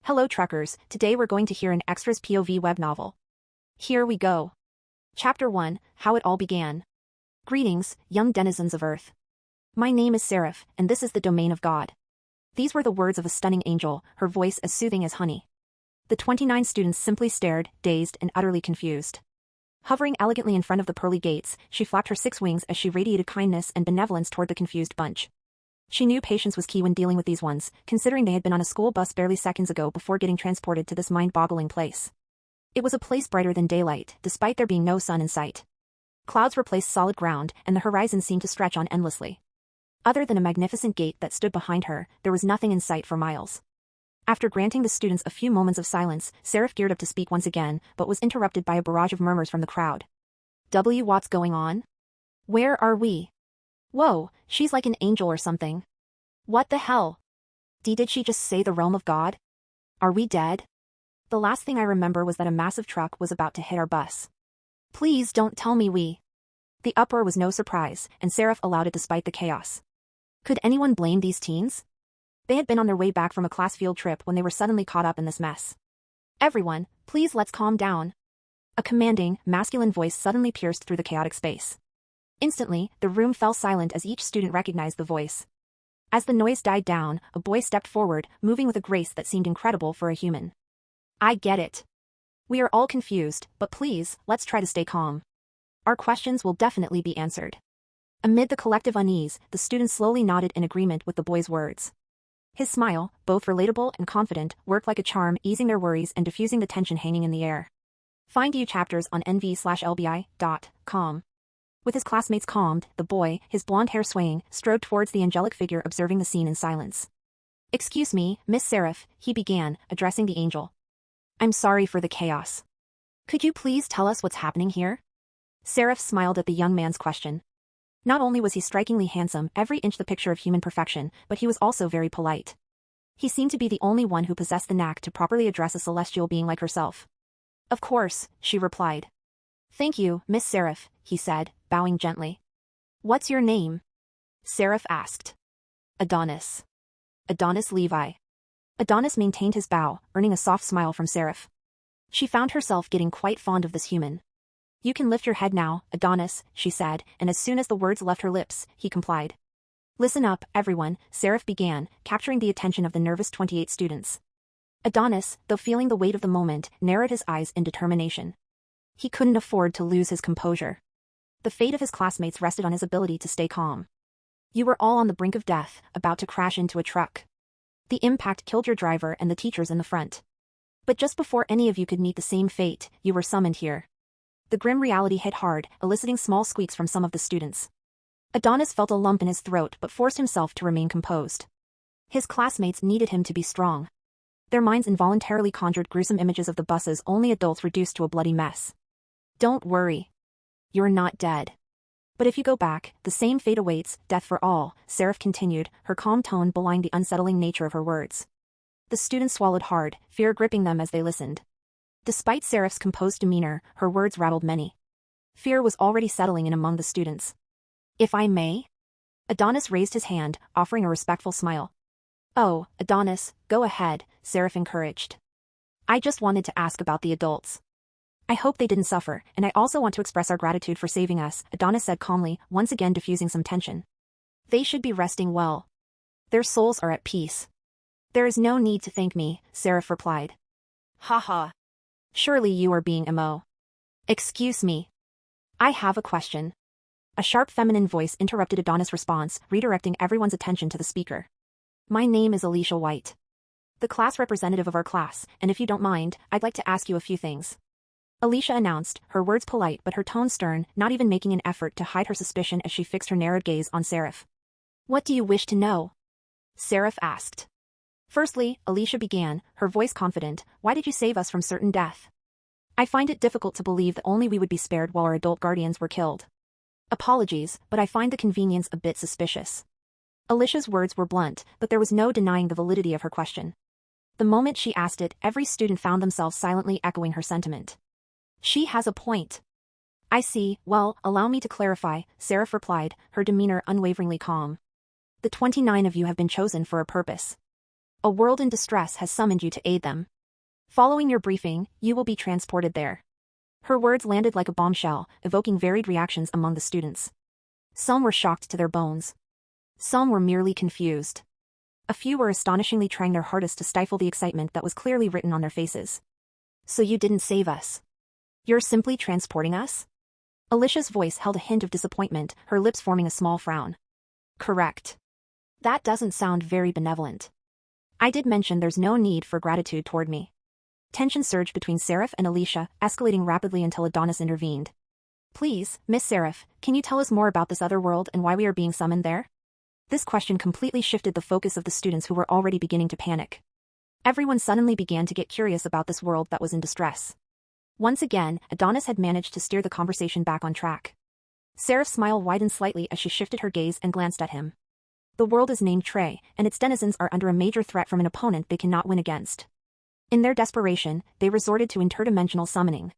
Hello truckers, today we're going to hear an Extras POV web novel. Here we go. Chapter 1, How It All Began. Greetings, young denizens of Earth. My name is Seraph, and this is the domain of God. These were the words of a stunning angel, her voice as soothing as honey. The 29 students simply stared, dazed and utterly confused. Hovering elegantly in front of the pearly gates, she flapped her 6 wings as she radiated kindness and benevolence toward the confused bunch. She knew patience was key when dealing with these ones, considering they had been on a school bus barely seconds ago before getting transported to this mind-boggling place. It was a place brighter than daylight, despite there being no sun in sight. Clouds replaced solid ground, and the horizon seemed to stretch on endlessly. Other than a magnificent gate that stood behind her, there was nothing in sight for miles. After granting the students a few moments of silence, Seraph geared up to speak once again, but was interrupted by a barrage of murmurs from the crowd. What's going on? Where are we? Whoa, she's like an angel or something. What the hell? Did she just say the realm of God? Are we dead? The last thing I remember was that a massive truck was about to hit our bus. Please don't tell me we. The uproar was no surprise, and Seraph allowed it despite the chaos. Could anyone blame these teens? They had been on their way back from a class field trip when they were suddenly caught up in this mess. Everyone, please let's calm down. A commanding, masculine voice suddenly pierced through the chaotic space. Instantly, the room fell silent as each student recognized the voice. As the noise died down, a boy stepped forward, moving with a grace that seemed incredible for a human. I get it. We are all confused, but please, let's try to stay calm. Our questions will definitely be answered. Amid the collective unease, the student slowly nodded in agreement with the boy's words. His smile, both relatable and confident, worked like a charm, easing their worries and diffusing the tension hanging in the air. Find new chapters on nv/lbi.com. With his classmates calmed, the boy, his blonde hair swaying, strode towards the angelic figure observing the scene in silence. Excuse me, Miss Seraph, he began, addressing the angel. I'm sorry for the chaos. Could you please tell us what's happening here? Seraph smiled at the young man's question. Not only was he strikingly handsome, every inch the picture of human perfection, but he was also very polite. He seemed to be the only one who possessed the knack to properly address a celestial being like herself. Of course, she replied. Thank you, Miss Seraph, he said, bowing gently. What's your name? Seraph asked. Adonis. Adonis Levi. Adonis maintained his bow, earning a soft smile from Seraph. She found herself getting quite fond of this human. You can lift your head now, Adonis, she said, and as soon as the words left her lips, he complied. Listen up, everyone, Seraph began, capturing the attention of the nervous 28 students. Adonis, though feeling the weight of the moment, narrowed his eyes in determination. He couldn't afford to lose his composure. The fate of his classmates rested on his ability to stay calm. You were all on the brink of death, about to crash into a truck. The impact killed your driver and the teachers in the front. But just before any of you could meet the same fate, you were summoned here. The grim reality hit hard, eliciting small squeaks from some of the students. Adonis felt a lump in his throat but forced himself to remain composed. His classmates needed him to be strong. Their minds involuntarily conjured gruesome images of the buses only adults reduced to a bloody mess. Don't worry. You're not dead. But if you go back, the same fate awaits, death for all, Seraph continued, her calm tone belying the unsettling nature of her words. The students swallowed hard, fear gripping them as they listened. Despite Seraph's composed demeanor, her words rattled many. Fear was already settling in among the students. If I may? Adonis raised his hand, offering a respectful smile. Oh, Adonis, go ahead, Seraph encouraged. I just wanted to ask about the adults. I hope they didn't suffer, and I also want to express our gratitude for saving us, Adonis said calmly, once again diffusing some tension. They should be resting well. Their souls are at peace. There is no need to thank me, Seraph replied. Haha. Surely you are being emo. Excuse me. I have a question. A sharp feminine voice interrupted Adonis' response, redirecting everyone's attention to the speaker. My name is Alicia White. The class representative of our class, and if you don't mind, I'd like to ask you a few things. Alicia announced, her words polite but her tone stern, not even making an effort to hide her suspicion as she fixed her narrowed gaze on Seraph. What do you wish to know? Seraph asked. Firstly, Alicia began, her voice confident, why did you save us from certain death? I find it difficult to believe that only we would be spared while our adult guardians were killed. Apologies, but I find the convenience a bit suspicious. Alicia's words were blunt, but there was no denying the validity of her question. The moment she asked it, every student found themselves silently echoing her sentiment. She has a point. I see, well, allow me to clarify, Seraph replied, her demeanor unwaveringly calm. The 29 of you have been chosen for a purpose. A world in distress has summoned you to aid them. Following your briefing, you will be transported there. Her words landed like a bombshell, evoking varied reactions among the students. Some were shocked to their bones. Some were merely confused. A few were astonishingly trying their hardest to stifle the excitement that was clearly written on their faces. So you didn't save us. You're simply transporting us? Alicia's voice held a hint of disappointment, her lips forming a small frown. Correct. That doesn't sound very benevolent. I did mention there's no need for gratitude toward me. Tension surged between Seraph and Alicia, escalating rapidly until Adonis intervened. Please, Miss Seraph, can you tell us more about this other world and why we are being summoned there? This question completely shifted the focus of the students who were already beginning to panic. Everyone suddenly began to get curious about this world that was in distress. Once again, Adonis had managed to steer the conversation back on track. Seraph's smile widened slightly as she shifted her gaze and glanced at him. The world is named Trey, and its denizens are under a major threat from an opponent they cannot win against. In their desperation, they resorted to interdimensional summoning.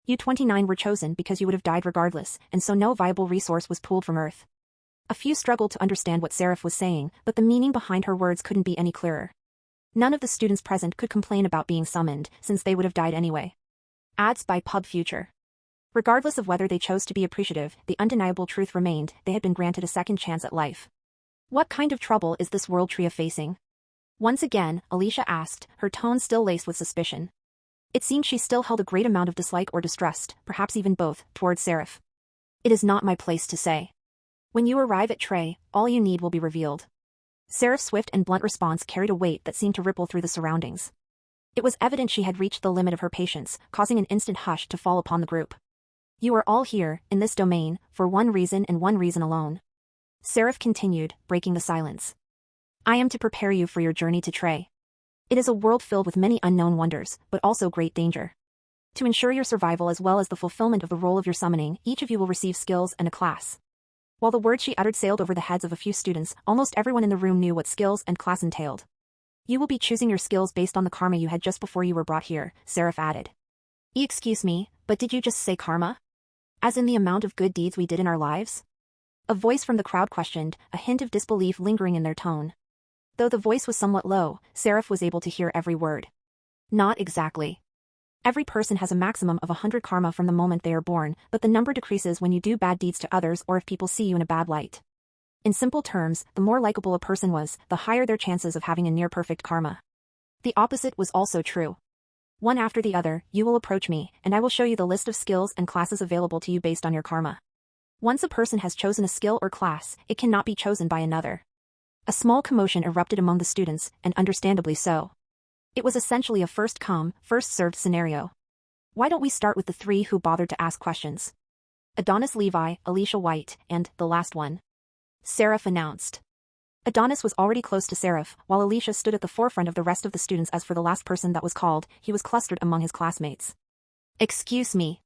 You 29 were chosen because you would have died regardless, and so no viable resource was pulled from Earth. A few struggled to understand what Seraph was saying, but the meaning behind her words couldn't be any clearer. None of the students present could complain about being summoned, since they would have died anyway. Ads by Pub Future. Regardless of whether they chose to be appreciative, the undeniable truth remained, they had been granted a second chance at life. What kind of trouble is this world trio facing? Once again, Alicia asked, her tone still laced with suspicion. It seemed she still held a great amount of dislike or distrust, perhaps even both, towards Seraph. It is not my place to say. When you arrive at Trey, all you need will be revealed. Seraph's swift and blunt response carried a weight that seemed to ripple through the surroundings. It was evident she had reached the limit of her patience, causing an instant hush to fall upon the group. You are all here, in this domain, for one reason and one reason alone. Seraph continued, breaking the silence. I am to prepare you for your journey to Trey. It is a world filled with many unknown wonders, but also great danger. To ensure your survival as well as the fulfillment of the role of your summoning, each of you will receive skills and a class. While the words she uttered sailed over the heads of a few students, almost everyone in the room knew what skills and class entailed. You will be choosing your skills based on the karma you had just before you were brought here, Seraph added. Excuse me, but did you just say karma? As in the amount of good deeds we did in our lives? A voice from the crowd questioned, a hint of disbelief lingering in their tone. Though the voice was somewhat low, Seraph was able to hear every word. Not exactly. Every person has a maximum of 100 karma from the moment they are born, but the number decreases when you do bad deeds to others or if people see you in a bad light. In simple terms, the more likable a person was, the higher their chances of having a near-perfect karma. The opposite was also true. One after the other, you will approach me, and I will show you the list of skills and classes available to you based on your karma. Once a person has chosen a skill or class, it cannot be chosen by another. A small commotion erupted among the students, and understandably so. It was essentially a first-come, first-served scenario. Why don't we start with the three who bothered to ask questions? Adonis Levi, Alicia White, and, the last one. Seraph announced. Adonis was already close to Seraph, while Alicia stood at the forefront of the rest of the students. As for the last person that was called, he was clustered among his classmates. Excuse me.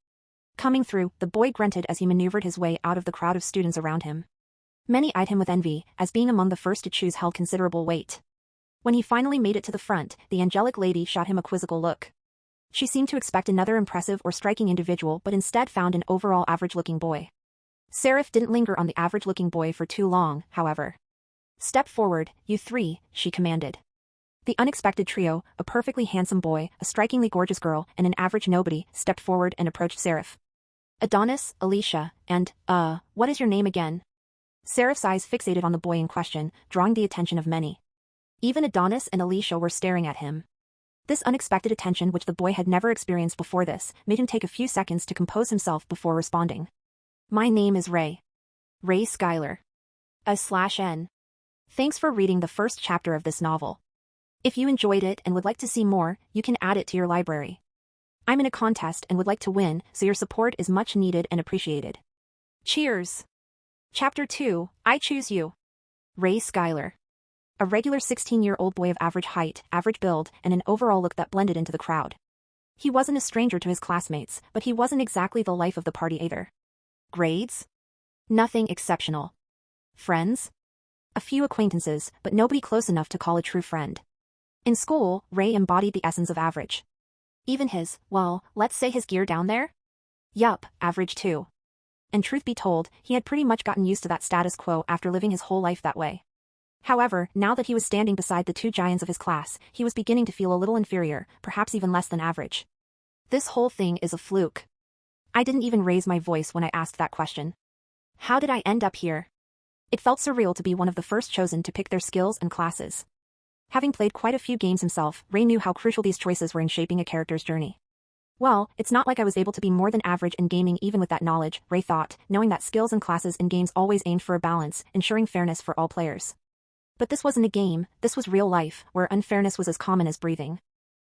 Coming through, the boy grunted as he maneuvered his way out of the crowd of students around him. Many eyed him with envy, as being among the first to choose held considerable weight. When he finally made it to the front, the angelic lady shot him a quizzical look. She seemed to expect another impressive or striking individual but instead found an overall average-looking boy. Seraph didn't linger on the average-looking boy for too long, however. Step forward, you three, she commanded. The unexpected trio, a perfectly handsome boy, a strikingly gorgeous girl, and an average nobody, stepped forward and approached Seraph. Adonis, Alicia, and, what is your name again? Seraph's eyes fixated on the boy in question, drawing the attention of many. Even Adonis and Alicia were staring at him. This unexpected attention, which the boy had never experienced before this, made him take a few seconds to compose himself before responding. My name is Ray. Ray Schuyler. /N. Thanks for reading the first chapter of this novel. If you enjoyed it and would like to see more, you can add it to your library. I'm in a contest and would like to win, so your support is much needed and appreciated. Cheers! Chapter 2, I Choose You. Ray Schuyler. A regular 16-year-old boy of average height, average build, and an overall look that blended into the crowd. He wasn't a stranger to his classmates, but he wasn't exactly the life of the party either. Grades? Nothing exceptional. Friends? A few acquaintances, but nobody close enough to call a true friend. In school, Ray embodied the essence of average. Even his, well, let's say his gear down there? Yup, average too. And truth be told, he had pretty much gotten used to that status quo after living his whole life that way. However, now that he was standing beside the two giants of his class, he was beginning to feel a little inferior, perhaps even less than average. This whole thing is a fluke. I didn't even raise my voice when I asked that question. How did I end up here? It felt surreal to be one of the first chosen to pick their skills and classes. Having played quite a few games himself, Ray knew how crucial these choices were in shaping a character's journey. Well, it's not like I was able to be more than average in gaming even with that knowledge, Ray thought, knowing that skills and classes in games always aimed for a balance, ensuring fairness for all players. But this wasn't a game, this was real life, where unfairness was as common as breathing.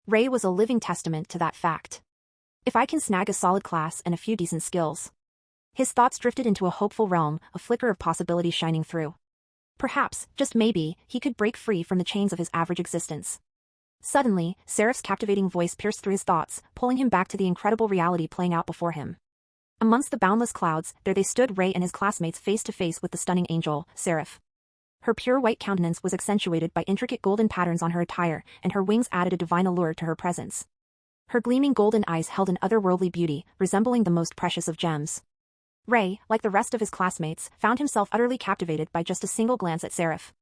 Ray was a living testament to that fact. If I can snag a solid class and a few decent skills. His thoughts drifted into a hopeful realm, a flicker of possibility shining through. Perhaps, just maybe, he could break free from the chains of his average existence. Suddenly, Seraph's captivating voice pierced through his thoughts, pulling him back to the incredible reality playing out before him. Amongst the boundless clouds, there they stood, Ray and his classmates face to face with the stunning angel, Seraph. Her pure white countenance was accentuated by intricate golden patterns on her attire, and her wings added a divine allure to her presence. Her gleaming golden eyes held an otherworldly beauty, resembling the most precious of gems. Ray, like the rest of his classmates, found himself utterly captivated by just a single glance at Seraph.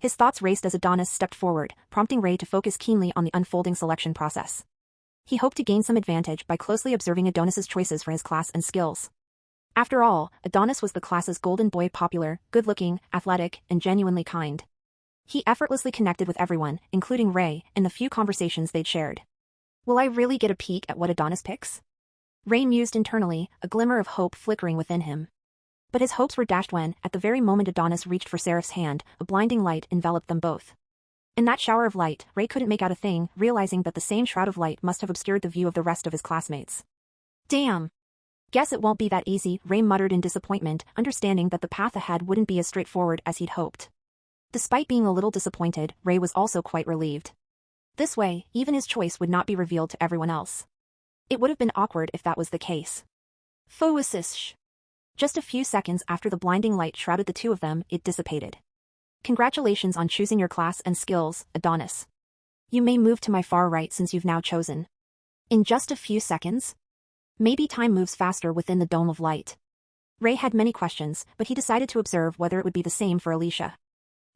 His thoughts raced as Adonis stepped forward, prompting Ray to focus keenly on the unfolding selection process. He hoped to gain some advantage by closely observing Adonis's choices for his class and skills. After all, Adonis was the class's golden boy, popular, good-looking, athletic, and genuinely kind. He effortlessly connected with everyone, including Ray, in the few conversations they'd shared. Will I really get a peek at what Adonis picks? Ray mused internally, a glimmer of hope flickering within him. But his hopes were dashed when, at the very moment Adonis reached for Seraph's hand, a blinding light enveloped them both. In that shower of light, Ray couldn't make out a thing, realizing that the same shroud of light must have obscured the view of the rest of his classmates. Damn! Guess it won't be that easy, Ray muttered in disappointment, understanding that the path ahead wouldn't be as straightforward as he'd hoped. Despite being a little disappointed, Ray was also quite relieved. This way, even his choice would not be revealed to everyone else. It would have been awkward if that was the case. Foasish. Just a few seconds after the blinding light shrouded the two of them, it dissipated. Congratulations on choosing your class and skills, Adonis. You may move to my far right since you've now chosen. In just a few seconds? Maybe time moves faster within the dome of light. Ray had many questions, but he decided to observe whether it would be the same for Alicia.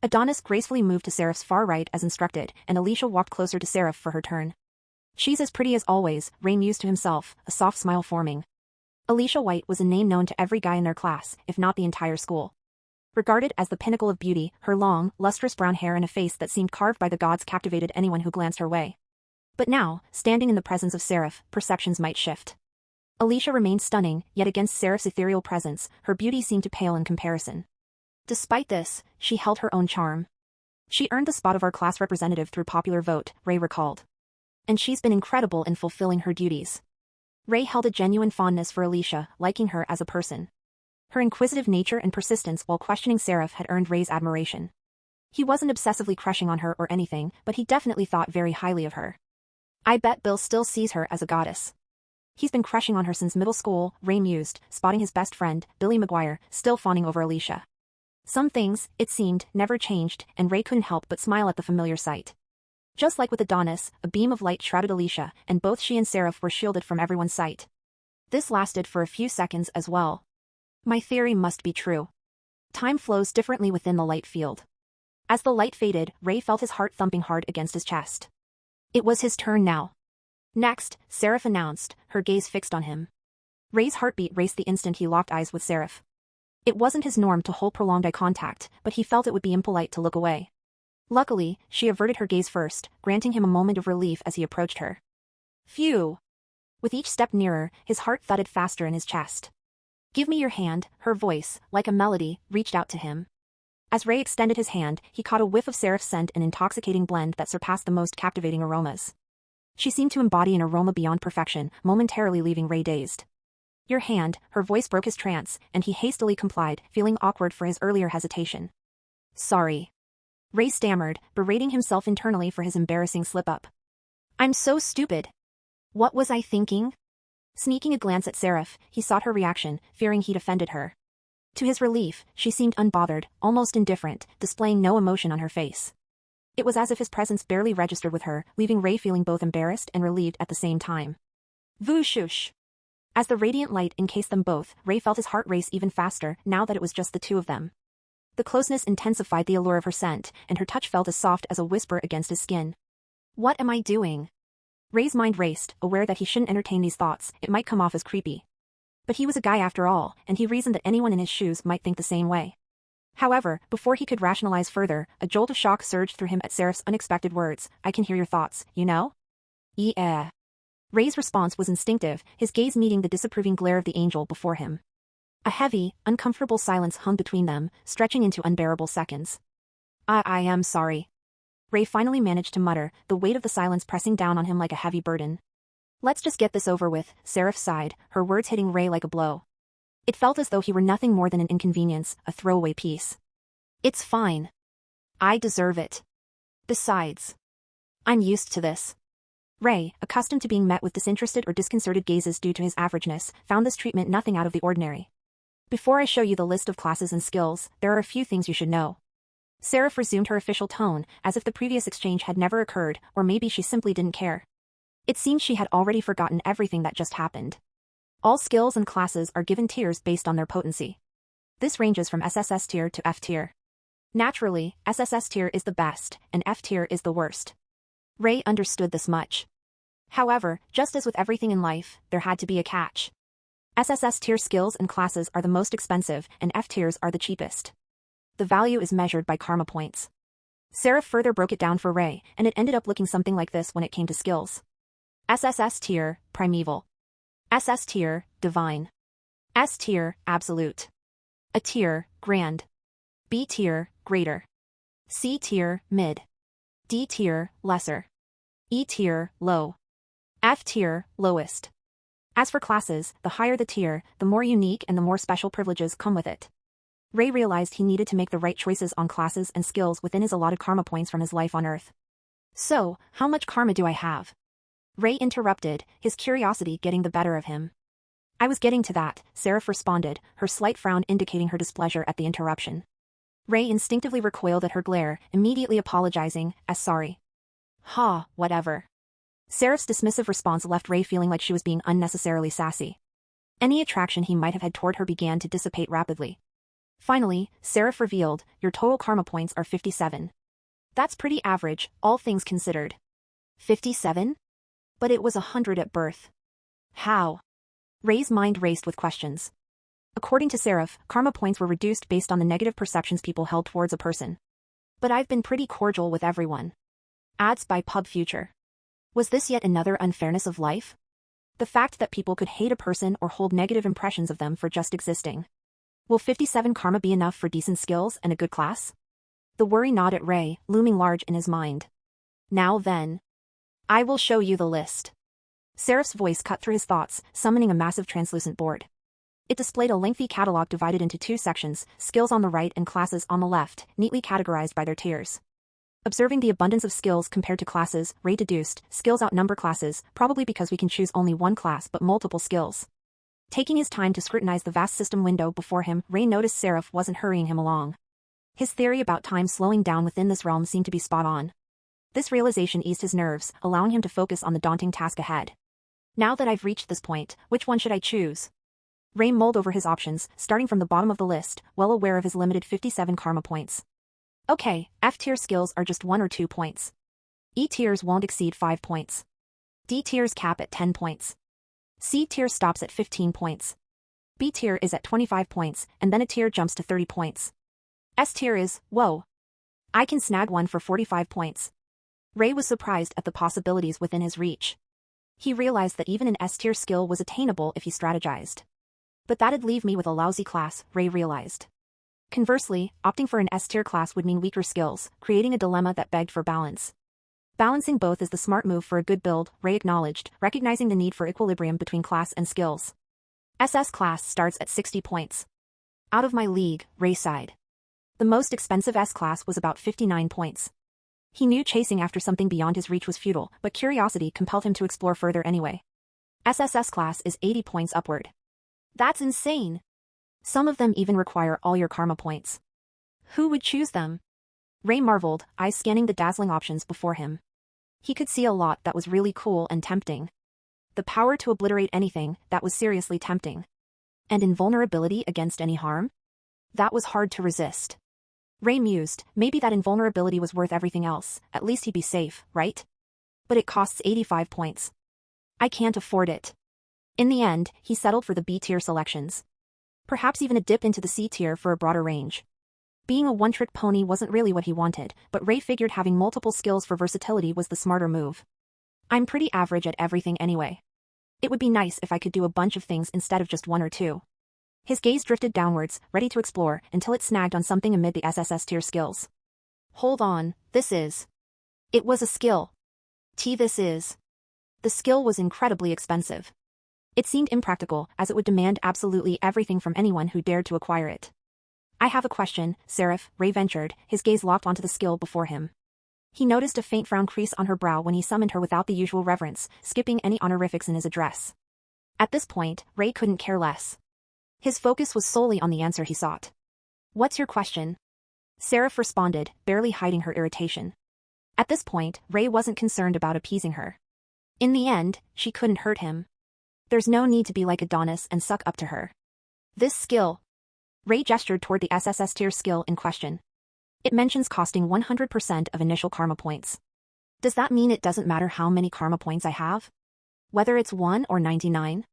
Adonis gracefully moved to Seraph's far right as instructed, and Alicia walked closer to Seraph for her turn. She's as pretty as always, Ray mused to himself, a soft smile forming. Alicia White was a name known to every guy in their class, if not the entire school. Regarded as the pinnacle of beauty, her long, lustrous brown hair and a face that seemed carved by the gods captivated anyone who glanced her way. But now, standing in the presence of Seraph, perceptions might shift. Alicia remained stunning, yet against Seraph's ethereal presence, her beauty seemed to pale in comparison. Despite this, she held her own charm. She earned the spot of our class representative through popular vote, Ray recalled. And she's been incredible in fulfilling her duties. Ray held a genuine fondness for Alicia, liking her as a person. Her inquisitive nature and persistence while questioning Seraph had earned Ray's admiration. He wasn't obsessively crushing on her or anything, but he definitely thought very highly of her. I bet Bill still sees her as a goddess. He's been crushing on her since middle school, Ray mused, spotting his best friend, Billy McGuire, still fawning over Alicia. Some things, it seemed, never changed, and Ray couldn't help but smile at the familiar sight. Just like with Adonis, a beam of light shrouded Alicia, and both she and Seraph were shielded from everyone's sight. This lasted for a few seconds as well. My theory must be true. Time flows differently within the light field. As the light faded, Ray felt his heart thumping hard against his chest. It was his turn now. Next, Seraph announced, her gaze fixed on him. Ray's heartbeat raced the instant he locked eyes with Seraph. It wasn't his norm to hold prolonged eye contact, but he felt it would be impolite to look away. Luckily, she averted her gaze first, granting him a moment of relief as he approached her. Phew! With each step nearer, his heart thudded faster in his chest. Give me your hand, her voice, like a melody, reached out to him. As Ray extended his hand, he caught a whiff of Seraph's scent, an intoxicating blend that surpassed the most captivating aromas. She seemed to embody an aroma beyond perfection, momentarily leaving Ray dazed. Your hand, her voice broke his trance, and he hastily complied, feeling awkward for his earlier hesitation. Sorry. Ray stammered, berating himself internally for his embarrassing slip-up. I'm so stupid. What was I thinking? Sneaking a glance at Seraph, he sought her reaction, fearing he'd offended her. To his relief, she seemed unbothered, almost indifferent, displaying no emotion on her face. It was as if his presence barely registered with her, leaving Ray feeling both embarrassed and relieved at the same time. Vooshoosh! As the radiant light encased them both, Ray felt his heart race even faster, now that it was just the two of them. The closeness intensified the allure of her scent, and her touch felt as soft as a whisper against his skin. What am I doing? Ray's mind raced, aware that he shouldn't entertain these thoughts, it might come off as creepy. But he was a guy after all, and he reasoned that anyone in his shoes might think the same way. However, before he could rationalize further, a jolt of shock surged through him at Seraph's unexpected words. I can hear your thoughts, you know? Yeah. Ray's response was instinctive, his gaze meeting the disapproving glare of the angel before him. A heavy, uncomfortable silence hung between them, stretching into unbearable seconds. I am sorry. Ray finally managed to mutter, the weight of the silence pressing down on him like a heavy burden. Let's just get this over with, Seraph sighed, her words hitting Ray like a blow. It felt as though he were nothing more than an inconvenience, a throwaway piece. It's fine. I deserve it. Besides, I'm used to this. Ray, accustomed to being met with disinterested or disconcerted gazes due to his averageness, found this treatment nothing out of the ordinary. Before I show you the list of classes and skills, there are a few things you should know. Seraph resumed her official tone, as if the previous exchange had never occurred, or maybe she simply didn't care. It seemed she had already forgotten everything that just happened. All skills and classes are given tiers based on their potency. This ranges from SSS tier to F tier. Naturally, SSS tier is the best, and F tier is the worst. Ray understood this much. However, just as with everything in life, there had to be a catch. SSS tier skills and classes are the most expensive, and F tiers are the cheapest. The value is measured by karma points. Seraph further broke it down for Ray, and it ended up looking something like this when it came to skills. SSS tier, primeval. SS tier, divine. S tier, absolute. A tier, grand. B tier, greater. C tier, mid. D tier, lesser. E tier, low. F tier, lowest. As for classes, the higher the tier, the more unique and the more special privileges come with it. Ray realized he needed to make the right choices on classes and skills within his allotted karma points from his life on Earth. So, how much karma do I have? Ray interrupted, his curiosity getting the better of him. I was getting to that, Seraph responded, her slight frown indicating her displeasure at the interruption. Ray instinctively recoiled at her glare, immediately apologizing, as sorry. Whatever. Seraph's dismissive response left Ray feeling like she was being unnecessarily sassy. Any attraction he might have had toward her began to dissipate rapidly. Finally, Seraph revealed, your total karma points are 57. That's pretty average, all things considered. 57? But it was 100 at birth. How? Ray's mind raced with questions. According to Seraph, karma points were reduced based on the negative perceptions people held towards a person. But I've been pretty cordial with everyone. Ads by Pub Future. Was this yet another unfairness of life? The fact that people could hate a person or hold negative impressions of them for just existing. Will 57 karma be enough for decent skills and a good class? The worry gnawed at Ray, looming large in his mind. Now then. I will show you the list. Seraph's voice cut through his thoughts, summoning a massive translucent board. It displayed a lengthy catalog divided into two sections, skills on the right and classes on the left, neatly categorized by their tiers. Observing the abundance of skills compared to classes, Ray deduced, skills outnumber classes, probably because we can choose only one class but multiple skills. Taking his time to scrutinize the vast system window before him, Ray noticed Seraph wasn't hurrying him along. His theory about time slowing down within this realm seemed to be spot on. This realization eased his nerves, allowing him to focus on the daunting task ahead. Now that I've reached this point, which one should I choose? Ray mulled over his options, starting from the bottom of the list, well aware of his limited 57 karma points. Okay, F-tier skills are just 1 or 2 points. E-tiers won't exceed 5 points. D-tiers cap at 10 points. C-tier stops at 15 points. B-tier is at 25 points, and then a tier jumps to 30 points. S-tier is, whoa. I can snag one for 45 points. Ray was surprised at the possibilities within his reach. He realized that even an S-tier skill was attainable if he strategized. But that'd leave me with a lousy class, Ray realized. Conversely, opting for an S-tier class would mean weaker skills, creating a dilemma that begged for balance. Balancing both is the smart move for a good build, Ray acknowledged, recognizing the need for equilibrium between class and skills. SS class starts at 60 points. Out of my league, Ray sighed. The most expensive S class was about 59 points. He knew chasing after something beyond his reach was futile, but curiosity compelled him to explore further anyway. SSS class is 80 points upward. That's insane. Some of them even require all your karma points. Who would choose them? Ray marveled, eyes scanning the dazzling options before him. He could see a lot that was really cool and tempting. The power to obliterate anything, that was seriously tempting. And invulnerability against any harm? That was hard to resist. Ray mused, maybe that invulnerability was worth everything else, at least he'd be safe, right? But it costs 85 points. I can't afford it. In the end, he settled for the B-tier selections. Perhaps even a dip into the C-tier for a broader range. Being a one-trick pony wasn't really what he wanted, but Ray figured having multiple skills for versatility was the smarter move. I'm pretty average at everything anyway. It would be nice if I could do a bunch of things instead of just one or two. His gaze drifted downwards, ready to explore, until it snagged on something amid the SSS tier skills. Hold on, this is... It was a skill. This is... The skill was incredibly expensive. It seemed impractical, as it would demand absolutely everything from anyone who dared to acquire it. I have a question, Seraph, Ray ventured, his gaze locked onto the skill before him. He noticed a faint frown crease on her brow when he summoned her without the usual reverence, skipping any honorifics in his address. At this point, Ray couldn't care less. His focus was solely on the answer he sought. What's your question? Seraph responded, barely hiding her irritation. At this point, Ray wasn't concerned about appeasing her. In the end, she couldn't hurt him. There's no need to be like Adonis and suck up to her. This skill... Ray gestured toward the SSS tier skill in question. It mentions costing 100% of initial karma points. Does that mean it doesn't matter how many karma points I have? Whether it's 1 or 99?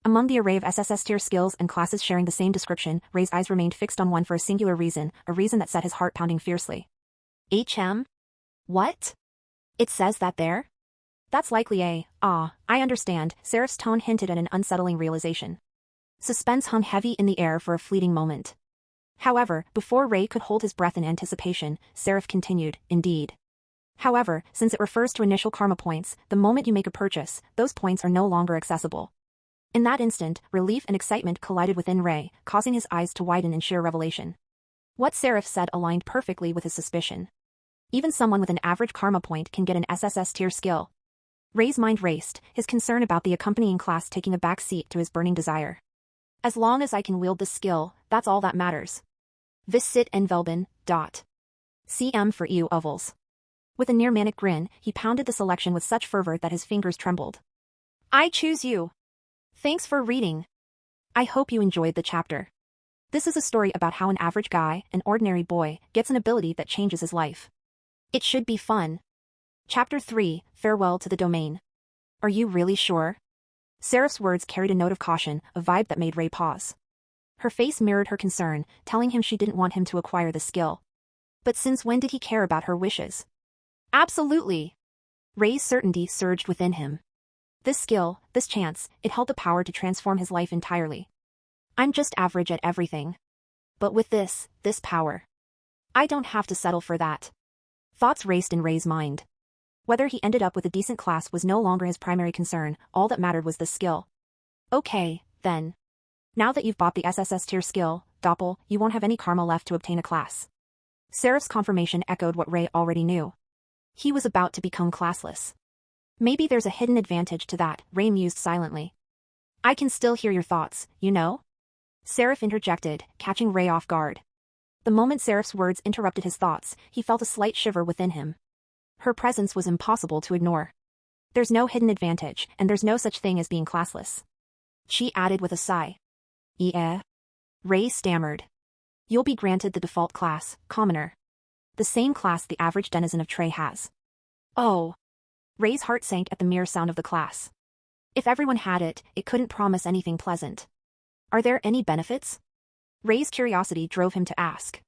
Among the array of SSS tier skills and classes sharing the same description, Ray's eyes remained fixed on one for a singular reason, a reason that set his heart pounding fiercely. What? It says that there? That's likely I understand, Seraph's tone hinted at an unsettling realization. Suspense hung heavy in the air for a fleeting moment. However, before Ray could hold his breath in anticipation, Seraph continued, indeed. However, since it refers to initial karma points, the moment you make a purchase, those points are no longer accessible. In that instant, relief and excitement collided within Ray, causing his eyes to widen in sheer revelation. What Seraph said aligned perfectly with his suspicion. Even someone with an average karma point can get an SSS tier skill. Ray's mind raced, his concern about the accompanying class taking a back seat to his burning desire. As long as I can wield this skill, that's all that matters. Visit en Velben. CM for EU ovals. With a near-manic grin, he pounded the selection with such fervor that his fingers trembled. I choose you. Thanks for reading. I hope you enjoyed the chapter. This is a story about how an average guy, an ordinary boy, gets an ability that changes his life. It should be fun. Chapter 3, Farewell to the Domain. Are you really sure? Seraph's words carried a note of caution, a vibe that made Ray pause. Her face mirrored her concern, telling him she didn't want him to acquire the skill. But since when did he care about her wishes? Absolutely. Ray's certainty surged within him. This skill, this chance, it held the power to transform his life entirely. I'm just average at everything. But with this power. I don't have to settle for that. Thoughts raced in Ray's mind. Whether he ended up with a decent class was no longer his primary concern, all that mattered was the skill. Okay, then. Now that you've bought the SSS tier skill, Doppel, you won't have any karma left to obtain a class. Seraph's confirmation echoed what Ray already knew. He was about to become classless. Maybe there's a hidden advantage to that, Ray mused silently. I can still hear your thoughts, you know? Seraph interjected, catching Ray off guard. The moment Seraph's words interrupted his thoughts, he felt a slight shiver within him. Her presence was impossible to ignore. There's no hidden advantage, and there's no such thing as being classless. She added with a sigh. Ray stammered. You'll be granted the default class, Commoner. The same class the average denizen of Trey has. Oh. Ray's heart sank at the mere sound of the class. If everyone had it, it couldn't promise anything pleasant. Are there any benefits? Ray's curiosity drove him to ask.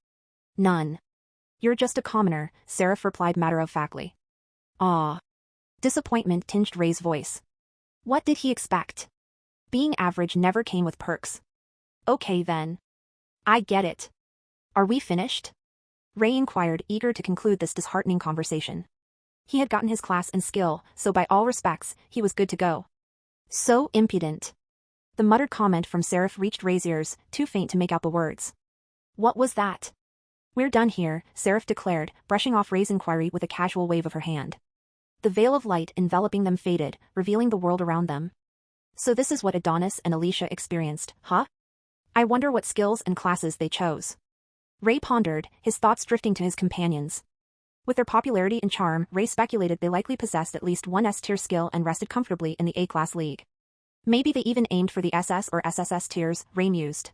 None. You're just a commoner, Seraph replied matter-of-factly. Ah. Disappointment tinged Ray's voice. What did he expect? Being average never came with perks. Okay then. I get it. Are we finished? Ray inquired, eager to conclude this disheartening conversation. He had gotten his class and skill, so by all respects, he was good to go. So impudent. The muttered comment from Seraph reached Ray's ears, too faint to make out the words. What was that? We're done here, Seraph declared, brushing off Ray's inquiry with a casual wave of her hand. The veil of light enveloping them faded, revealing the world around them. So this is what Adonis and Alicia experienced, huh? I wonder what skills and classes they chose. Ray pondered, his thoughts drifting to his companions. With their popularity and charm, Ray speculated they likely possessed at least one S-tier skill and rested comfortably in the A-class league. Maybe they even aimed for the SS or SSS tiers, Ray mused.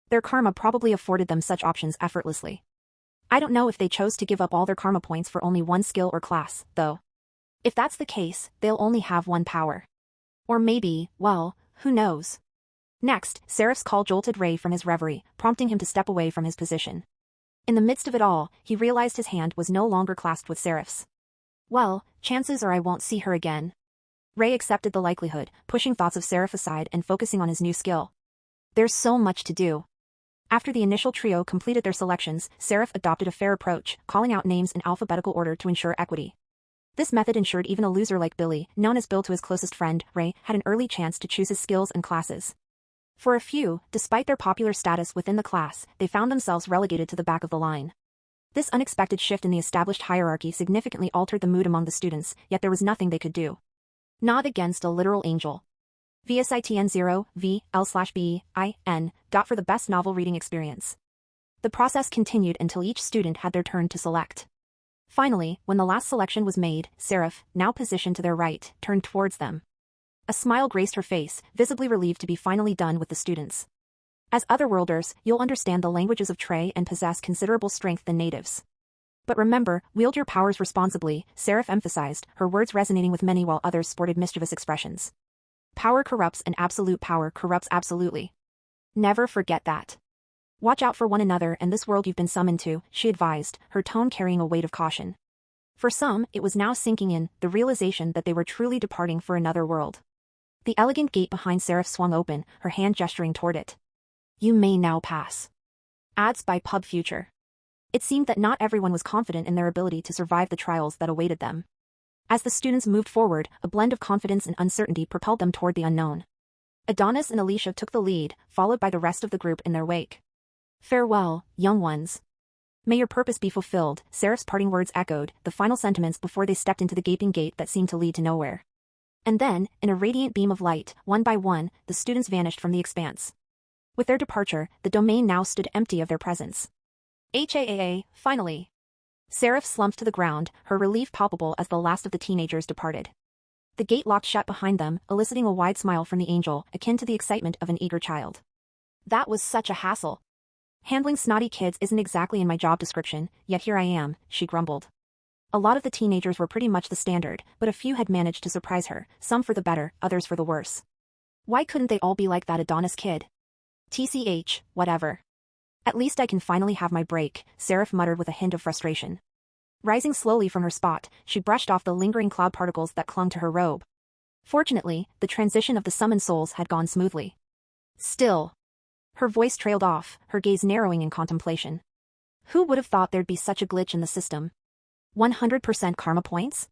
Their karma probably afforded them such options effortlessly. I don't know if they chose to give up all their karma points for only one skill or class, though. If that's the case, they'll only have one power. Or maybe, well, who knows? Next, Seraph's call jolted Ray from his reverie, prompting him to step away from his position. In the midst of it all, he realized his hand was no longer clasped with Seraph's. Well, chances are I won't see her again. Ray accepted the likelihood, pushing thoughts of Seraph aside and focusing on his new skill. There's so much to do. After the initial trio completed their selections, Seraph adopted a fair approach, calling out names in alphabetical order to ensure equity. This method ensured even a loser like Billy, known as Bill to his closest friend, Ray, had an early chance to choose his skills and classes. For a few, despite their popular status within the class, they found themselves relegated to the back of the line. This unexpected shift in the established hierarchy significantly altered the mood among the students, yet there was nothing they could do. Not against a literal angel. VSITN 0, V, L/B, I, N, for the best novel reading experience. The process continued until each student had their turn to select. Finally, when the last selection was made, Seraph, now positioned to their right, turned towards them. A smile graced her face, visibly relieved to be finally done with the students. As Otherworlders, you'll understand the languages of Trey and possess considerable strength than natives. But remember, wield your powers responsibly, Seraph emphasized, her words resonating with many while others sported mischievous expressions. Power corrupts and absolute power corrupts absolutely. Never forget that. Watch out for one another and this world you've been summoned to, she advised, her tone carrying a weight of caution. For some, it was now sinking in, the realization that they were truly departing for another world. The elegant gate behind Seraph swung open, her hand gesturing toward it. You may now pass. Ads by Pub Future. It seemed that not everyone was confident in their ability to survive the trials that awaited them. As the students moved forward, a blend of confidence and uncertainty propelled them toward the unknown. Adonis and Alicia took the lead, followed by the rest of the group in their wake. Farewell, young ones. May your purpose be fulfilled, Seraph's parting words echoed, the final sentiments before they stepped into the gaping gate that seemed to lead to nowhere. And then, in a radiant beam of light, one by one, the students vanished from the expanse. With their departure, the domain now stood empty of their presence. Finally. Seraph slumped to the ground, her relief palpable as the last of the teenagers departed. The gate locked shut behind them, eliciting a wide smile from the angel, akin to the excitement of an eager child. That was such a hassle. Handling snotty kids isn't exactly in my job description, yet here I am, she grumbled. A lot of the teenagers were pretty much the standard, but a few had managed to surprise her, some for the better, others for the worse. Why couldn't they all be like that Adonis kid? TCH, whatever. At least I can finally have my break, Seraph muttered with a hint of frustration. Rising slowly from her spot, she brushed off the lingering cloud particles that clung to her robe. Fortunately, the transition of the summoned souls had gone smoothly. Still. Her voice trailed off, her gaze narrowing in contemplation. Who would have thought there'd be such a glitch in the system? 100% karma points?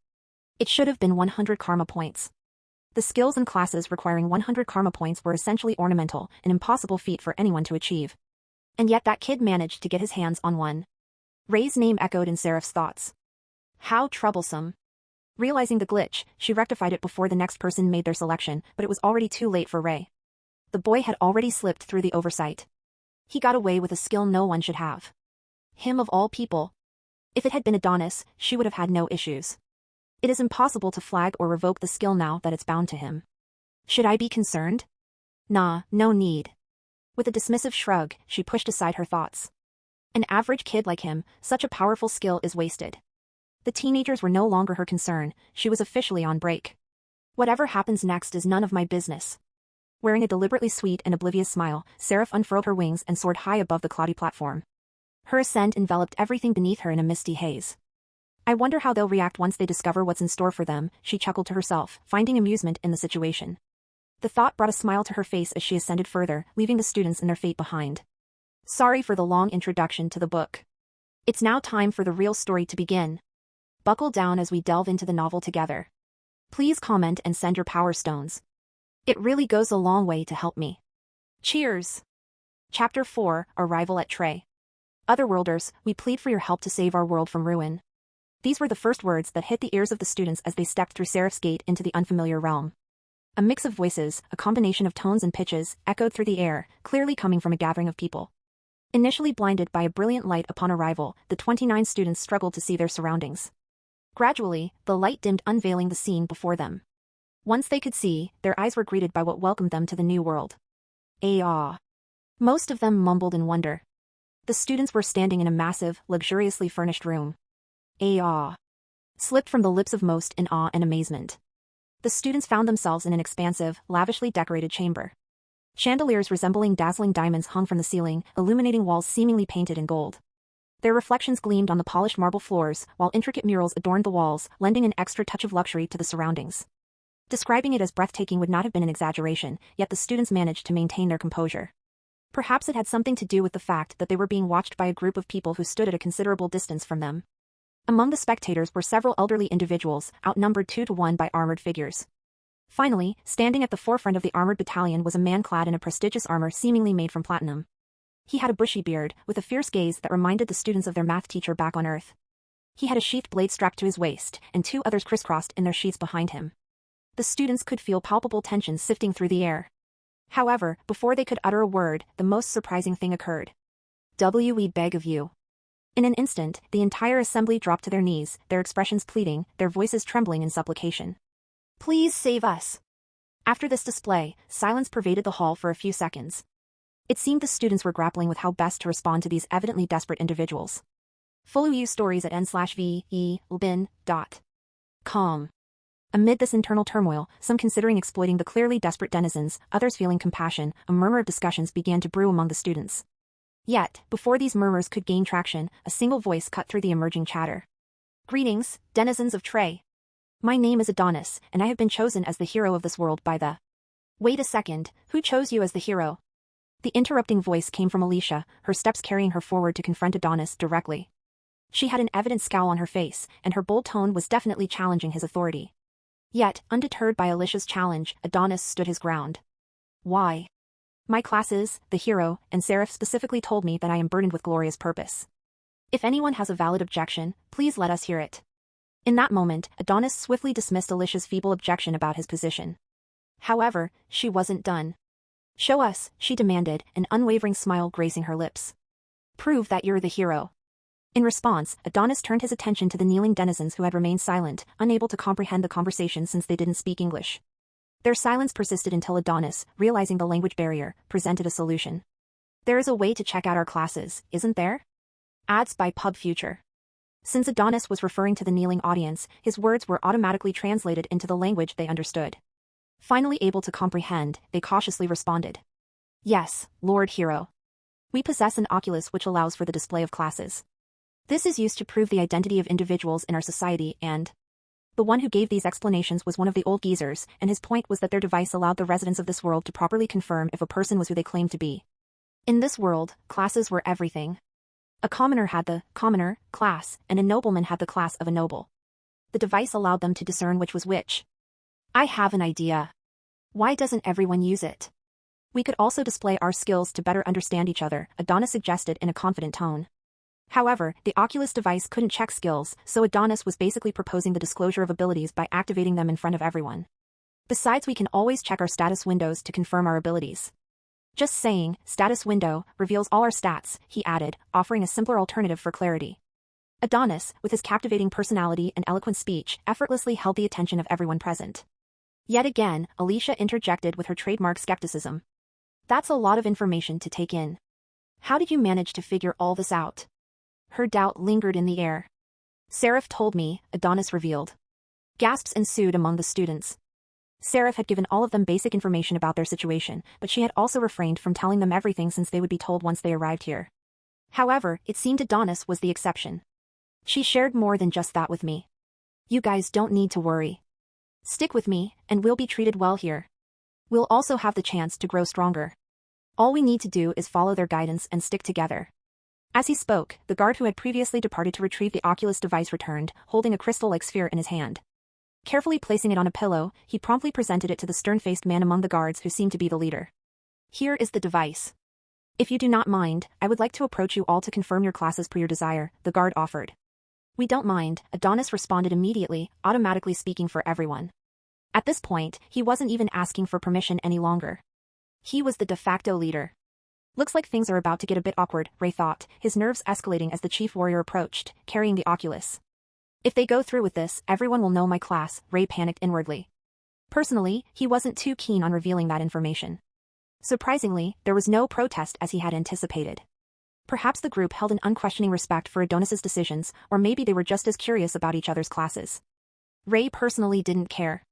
It should have been 100 karma points. The skills and classes requiring 100 karma points were essentially ornamental, an impossible feat for anyone to achieve. And yet that kid managed to get his hands on one. Ray's name echoed in Seraph's thoughts. How troublesome. Realizing the glitch, she rectified it before the next person made their selection, but it was already too late for Ray. The boy had already slipped through the oversight. He got away with a skill no one should have. Him of all people. If it had been Adonis, she would have had no issues. It is impossible to flag or revoke the skill now that it's bound to him. Should I be concerned? Nah, no need. With a dismissive shrug, she pushed aside her thoughts. An average kid like him, such a powerful skill is wasted. The teenagers were no longer her concern, she was officially on break. Whatever happens next is none of my business. Wearing a deliberately sweet and oblivious smile, Seraph unfurled her wings and soared high above the cloudy platform. Her ascent enveloped everything beneath her in a misty haze. I wonder how they'll react once they discover what's in store for them, she chuckled to herself, finding amusement in the situation. The thought brought a smile to her face as she ascended further, leaving the students in their fate behind. Sorry for the long introduction to the book. It's now time for the real story to begin. Buckle down as we delve into the novel together. Please comment and send your power stones. It really goes a long way to help me. Cheers! Chapter 4, Arrival at Trey. Otherworlders, we plead for your help to save our world from ruin. These were the first words that hit the ears of the students as they stepped through Seraph's gate into the unfamiliar realm. A mix of voices, a combination of tones and pitches, echoed through the air, clearly coming from a gathering of people. Initially blinded by a brilliant light upon arrival, the 29 students struggled to see their surroundings. Gradually, the light dimmed, unveiling the scene before them. Once they could see, their eyes were greeted by what welcomed them to the new world. Ah. Most of them mumbled in wonder. The students were standing in a massive, luxuriously furnished room. Awe slipped from the lips of most in awe and amazement. The students found themselves in an expansive, lavishly decorated chamber. Chandeliers resembling dazzling diamonds hung from the ceiling, illuminating walls seemingly painted in gold. Their reflections gleamed on the polished marble floors, while intricate murals adorned the walls, lending an extra touch of luxury to the surroundings. Describing it as breathtaking would not have been an exaggeration, yet the students managed to maintain their composure. Perhaps it had something to do with the fact that they were being watched by a group of people who stood at a considerable distance from them. Among the spectators were several elderly individuals, outnumbered 2-to-1 by armored figures. Finally, standing at the forefront of the armored battalion was a man clad in a prestigious armor seemingly made from platinum. He had a bushy beard, with a fierce gaze that reminded the students of their math teacher back on Earth. He had a sheathed blade strapped to his waist, and 2 others crisscrossed in their sheaths behind him. The students could feel palpable tension sifting through the air. However, before they could utter a word, the most surprising thing occurred. "We beg of you." In an instant, the entire assembly dropped to their knees, their expressions pleading, their voices trembling in supplication. "Please save us." After this display, silence pervaded the hall for a few seconds. It seemed the students were grappling with how best to respond to these evidently desperate individuals. Follow you stories at n/VELBIN.com. Amid this internal turmoil, some considering exploiting the clearly desperate denizens, others feeling compassion, a murmur of discussions began to brew among the students. Yet, before these murmurs could gain traction, a single voice cut through the emerging chatter. "Greetings, denizens of Trey. My name is Adonis, and I have been chosen as the hero of this world by the—" "Wait a second, who chose you as the hero?" The interrupting voice came from Alicia, her steps carrying her forward to confront Adonis directly. She had an evident scowl on her face, and her bold tone was definitely challenging his authority. Yet, undeterred by Alicia's challenge, Adonis stood his ground. "Why? My classes, the hero, and Seraph specifically told me that I am burdened with glorious purpose. If anyone has a valid objection, please let us hear it." In that moment, Adonis swiftly dismissed Alicia's feeble objection about his position. However, she wasn't done. "Show us," she demanded, an unwavering smile gracing her lips. "Prove that you're the hero." In response, Adonis turned his attention to the kneeling denizens who had remained silent, unable to comprehend the conversation since they didn't speak English. Their silence persisted until Adonis, realizing the language barrier, presented a solution. "There is a way to check out our classes, isn't there?" Ads by Pub Future. Since Adonis was referring to the kneeling audience, his words were automatically translated into the language they understood. Finally able to comprehend, they cautiously responded. "Yes, Lord Hero. We possess an oculus which allows for the display of classes. This is used to prove the identity of individuals in our society and—" The one who gave these explanations was one of the old geezers, and his point was that their device allowed the residents of this world to properly confirm if a person was who they claimed to be. In this world, classes were everything. A commoner had the commoner class, and a nobleman had the class of a noble. The device allowed them to discern which was which. "I have an idea. Why doesn't everyone use it? We could also display our skills to better understand each other," Adonis suggested in a confident tone. However, the Oculus device couldn't check skills, so Adonis was basically proposing the disclosure of abilities by activating them in front of everyone. "Besides, we can always check our status windows to confirm our abilities." "Just saying, status window reveals all our stats," he added, offering a simpler alternative for clarity. Adonis, with his captivating personality and eloquent speech, effortlessly held the attention of everyone present. Yet again, Alicia interjected with her trademark skepticism. "That's a lot of information to take in. How did you manage to figure all this out?" Her doubt lingered in the air. "Seraph told me," Adonis revealed. Gasps ensued among the students. Seraph had given all of them basic information about their situation, but she had also refrained from telling them everything since they would be told once they arrived here. However, it seemed Adonis was the exception. "She shared more than just that with me. You guys don't need to worry. Stick with me, and we'll be treated well here. We'll also have the chance to grow stronger. All we need to do is follow their guidance and stick together." As he spoke, the guard who had previously departed to retrieve the Oculus device returned, holding a crystal-like sphere in his hand. Carefully placing it on a pillow, he promptly presented it to the stern-faced man among the guards who seemed to be the leader. "Here is the device. If you do not mind, I would like to approach you all to confirm your classes per your desire," the guard offered. "We don't mind," Adonis responded immediately, automatically speaking for everyone. At this point, he wasn't even asking for permission any longer. He was the de facto leader. "Looks like things are about to get a bit awkward," Ray thought, his nerves escalating as the chief warrior approached, carrying the Oculus. "If they go through with this, everyone will know my class," Ray panicked inwardly. Personally, he wasn't too keen on revealing that information. Surprisingly, there was no protest as he had anticipated. Perhaps the group held an unquestioning respect for Adonis's decisions, or maybe they were just as curious about each other's classes. Ray personally didn't care.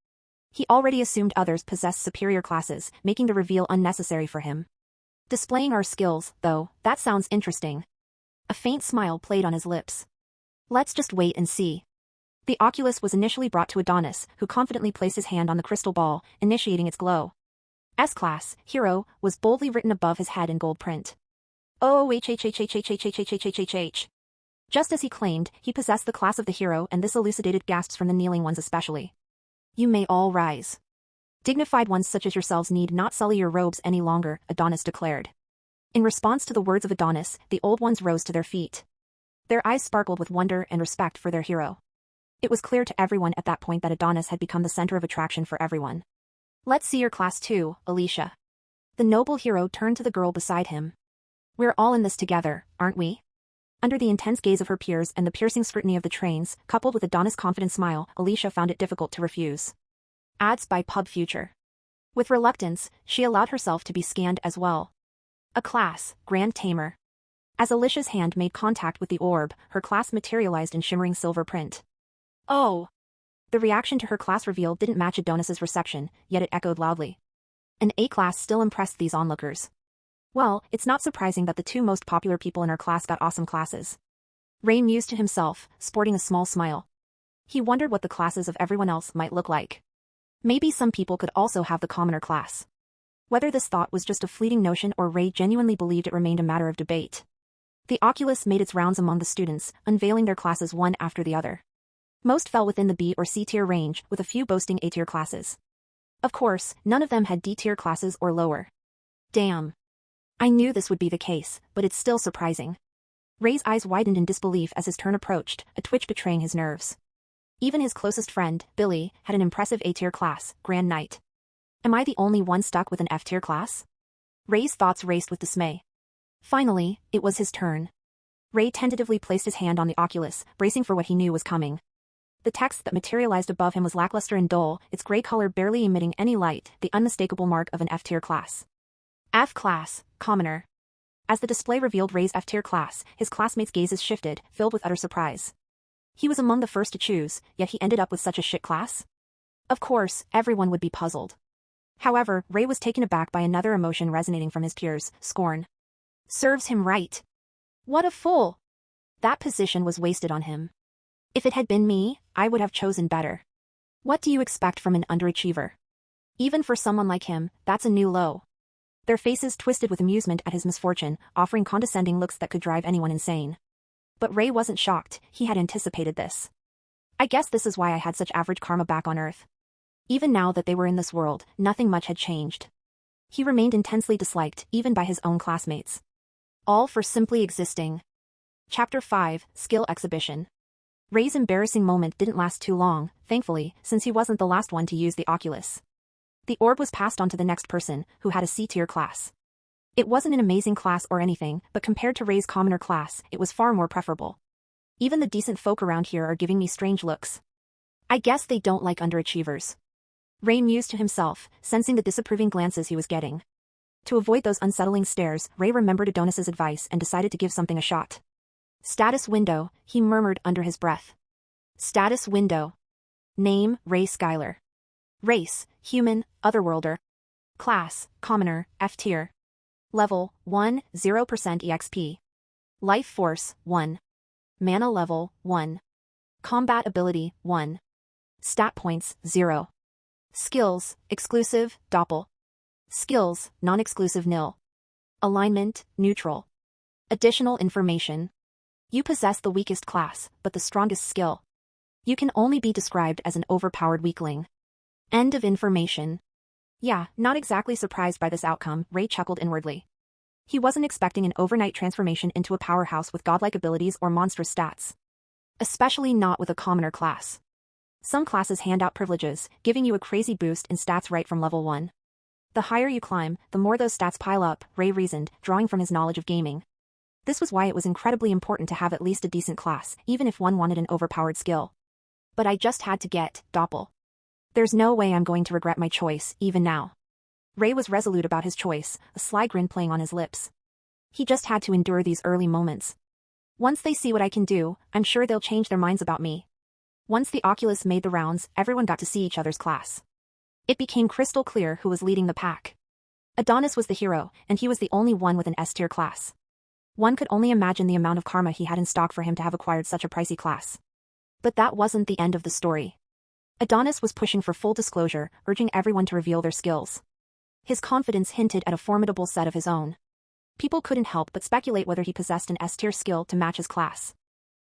He already assumed others possessed superior classes, making the reveal unnecessary for him. Displaying our skills, though, that sounds interesting. A faint smile played on his lips. Let's just wait and see. The Oculus was initially brought to Adonis, who confidently placed his hand on the crystal ball, initiating its glow. S-Class, Hero, was boldly written above his head in gold print. OHHHHHHHHHHHH. Just as he claimed, he possessed the class of the hero, and this elucidated gasps from the kneeling ones especially. You may all rise. Dignified ones such as yourselves need not sully your robes any longer, Adonis declared. In response to the words of Adonis, the old ones rose to their feet. Their eyes sparkled with wonder and respect for their hero. It was clear to everyone at that point that Adonis had become the center of attraction for everyone. Let's see your class too, Alicia. The noble hero turned to the girl beside him. We're all in this together, aren't we? Under the intense gaze of her peers and the piercing scrutiny of the trains, coupled with Adonis' confident smile, Alicia found it difficult to refuse. Ads by Pub Future. With reluctance, she allowed herself to be scanned as well. A class, Grand Tamer. As Alicia's hand made contact with the orb, her class materialized in shimmering silver print. Oh! The reaction to her class reveal didn't match Adonis's reception, yet it echoed loudly. An A-class still impressed these onlookers. Well, it's not surprising that the two most popular people in our class got awesome classes. Ray mused to himself, sporting a small smile. He wondered what the classes of everyone else might look like. Maybe some people could also have the commoner class. Whether this thought was just a fleeting notion or Ray genuinely believed it remained a matter of debate. The Oculus made its rounds among the students, unveiling their classes one after the other. Most fell within the B or C tier range, with a few boasting A tier classes. Of course, none of them had D tier classes or lower. Damn. I knew this would be the case, but it's still surprising. Ray's eyes widened in disbelief as his turn approached, a twitch betraying his nerves. Even his closest friend, Billy, had an impressive A-tier class, Grand Knight. Am I the only one stuck with an F-tier class? Ray's thoughts raced with dismay. Finally, it was his turn. Ray tentatively placed his hand on the Oculus, bracing for what he knew was coming. The text that materialized above him was lackluster and dull, its gray color barely emitting any light, the unmistakable mark of an F-tier class. F-Class, Commoner. As the display revealed Ray's F-tier class, his classmates' gazes shifted, filled with utter surprise. He was among the first to choose, yet he ended up with such a shit class? Of course, everyone would be puzzled. However, Ray was taken aback by another emotion resonating from his peers, scorn. Serves him right. What a fool! That position was wasted on him. If it had been me, I would have chosen better. What do you expect from an underachiever? Even for someone like him, that's a new low. Their faces twisted with amusement at his misfortune, offering condescending looks that could drive anyone insane. But Ray wasn't shocked, he had anticipated this. I guess this is why I had such average karma back on Earth. Even now that they were in this world, nothing much had changed. He remained intensely disliked, even by his own classmates. All for simply existing. Chapter 5, Skill Exhibition. Ray's embarrassing moment didn't last too long, thankfully, since he wasn't the last one to use the Oculus. The orb was passed on to the next person, who had a C-tier class. It wasn't an amazing class or anything, but compared to Ray's commoner class, it was far more preferable. Even the decent folk around here are giving me strange looks. I guess they don't like underachievers. Ray mused to himself, sensing the disapproving glances he was getting. To avoid those unsettling stares, Ray remembered Adonis's advice and decided to give something a shot. Status window, he murmured under his breath. Status window. Name, Ray Skylar. Race, human, otherworlder. Class, commoner, F-tier. Level, 1, 0% EXP. Life force, 1. Mana level, 1. Combat ability, 1. Stat points, 0. Skills, exclusive, doppel. Skills, non-exclusive nil. Alignment, neutral. Additional information. You possess the weakest class, but the strongest skill. You can only be described as an overpowered weakling. End of information. Yeah, not exactly surprised by this outcome, Ray chuckled inwardly. He wasn't expecting an overnight transformation into a powerhouse with godlike abilities or monstrous stats. Especially not with a commoner class. Some classes hand out privileges, giving you a crazy boost in stats right from level 1. The higher you climb, the more those stats pile up, Ray reasoned, drawing from his knowledge of gaming. This was why it was incredibly important to have at least a decent class, even if one wanted an overpowered skill. But I just had to get doppel. There's no way I'm going to regret my choice, even now. Ray was resolute about his choice, a sly grin playing on his lips. He just had to endure these early moments. Once they see what I can do, I'm sure they'll change their minds about me. Once the Oculus made the rounds, everyone got to see each other's class. It became crystal clear who was leading the pack. Adonis was the hero, and he was the only one with an S-tier class. One could only imagine the amount of karma he had in stock for him to have acquired such a pricey class. But that wasn't the end of the story. Adonis was pushing for full disclosure, urging everyone to reveal their skills. His confidence hinted at a formidable set of his own. People couldn't help but speculate whether he possessed an S-tier skill to match his class.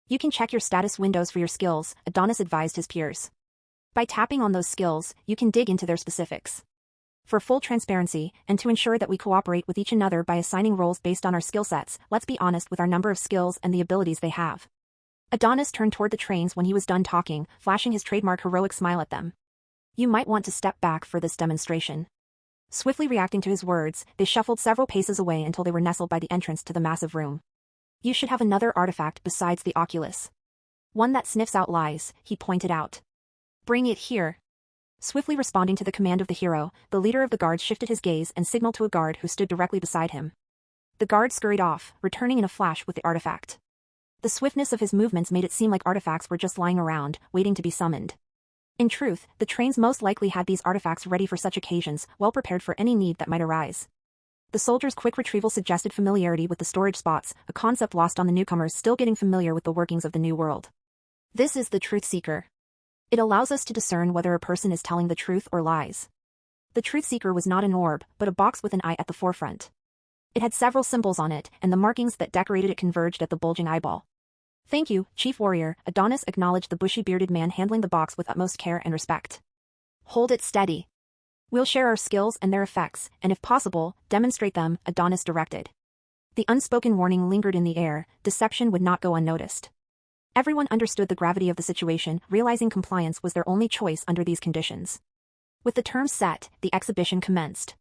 You can check your status windows for your skills, Adonis advised his peers. By tapping on those skills, you can dig into their specifics. For full transparency, and to ensure that we cooperate with each another by assigning roles based on our skill sets, let's be honest with our number of skills and the abilities they have. Adonis turned toward the trains when he was done talking, flashing his trademark heroic smile at them. You might want to step back for this demonstration. Swiftly reacting to his words, they shuffled several paces away until they were nestled by the entrance to the massive room. You should have another artifact besides the Oculus. One that sniffs out lies, he pointed out. Bring it here. Swiftly responding to the command of the hero, the leader of the guards shifted his gaze and signaled to a guard who stood directly beside him. The guard scurried off, returning in a flash with the artifact. The swiftness of his movements made it seem like artifacts were just lying around, waiting to be summoned. In truth, the trains most likely had these artifacts ready for such occasions, well prepared for any need that might arise. The soldier's quick retrieval suggested familiarity with the storage spots, a concept lost on the newcomers still getting familiar with the workings of the new world. This is the truth seeker. It allows us to discern whether a person is telling the truth or lies. The truth seeker was not an orb, but a box with an eye at the forefront. It had several symbols on it, and the markings that decorated it converged at the bulging eyeball. Thank you, Chief Warrior, Adonis acknowledged the bushy-bearded man handling the box with utmost care and respect. Hold it steady. We'll share our skills and their effects, and if possible, demonstrate them, Adonis directed. The unspoken warning lingered in the air, deception would not go unnoticed. Everyone understood the gravity of the situation, realizing compliance was their only choice under these conditions. With the terms set, the exhibition commenced.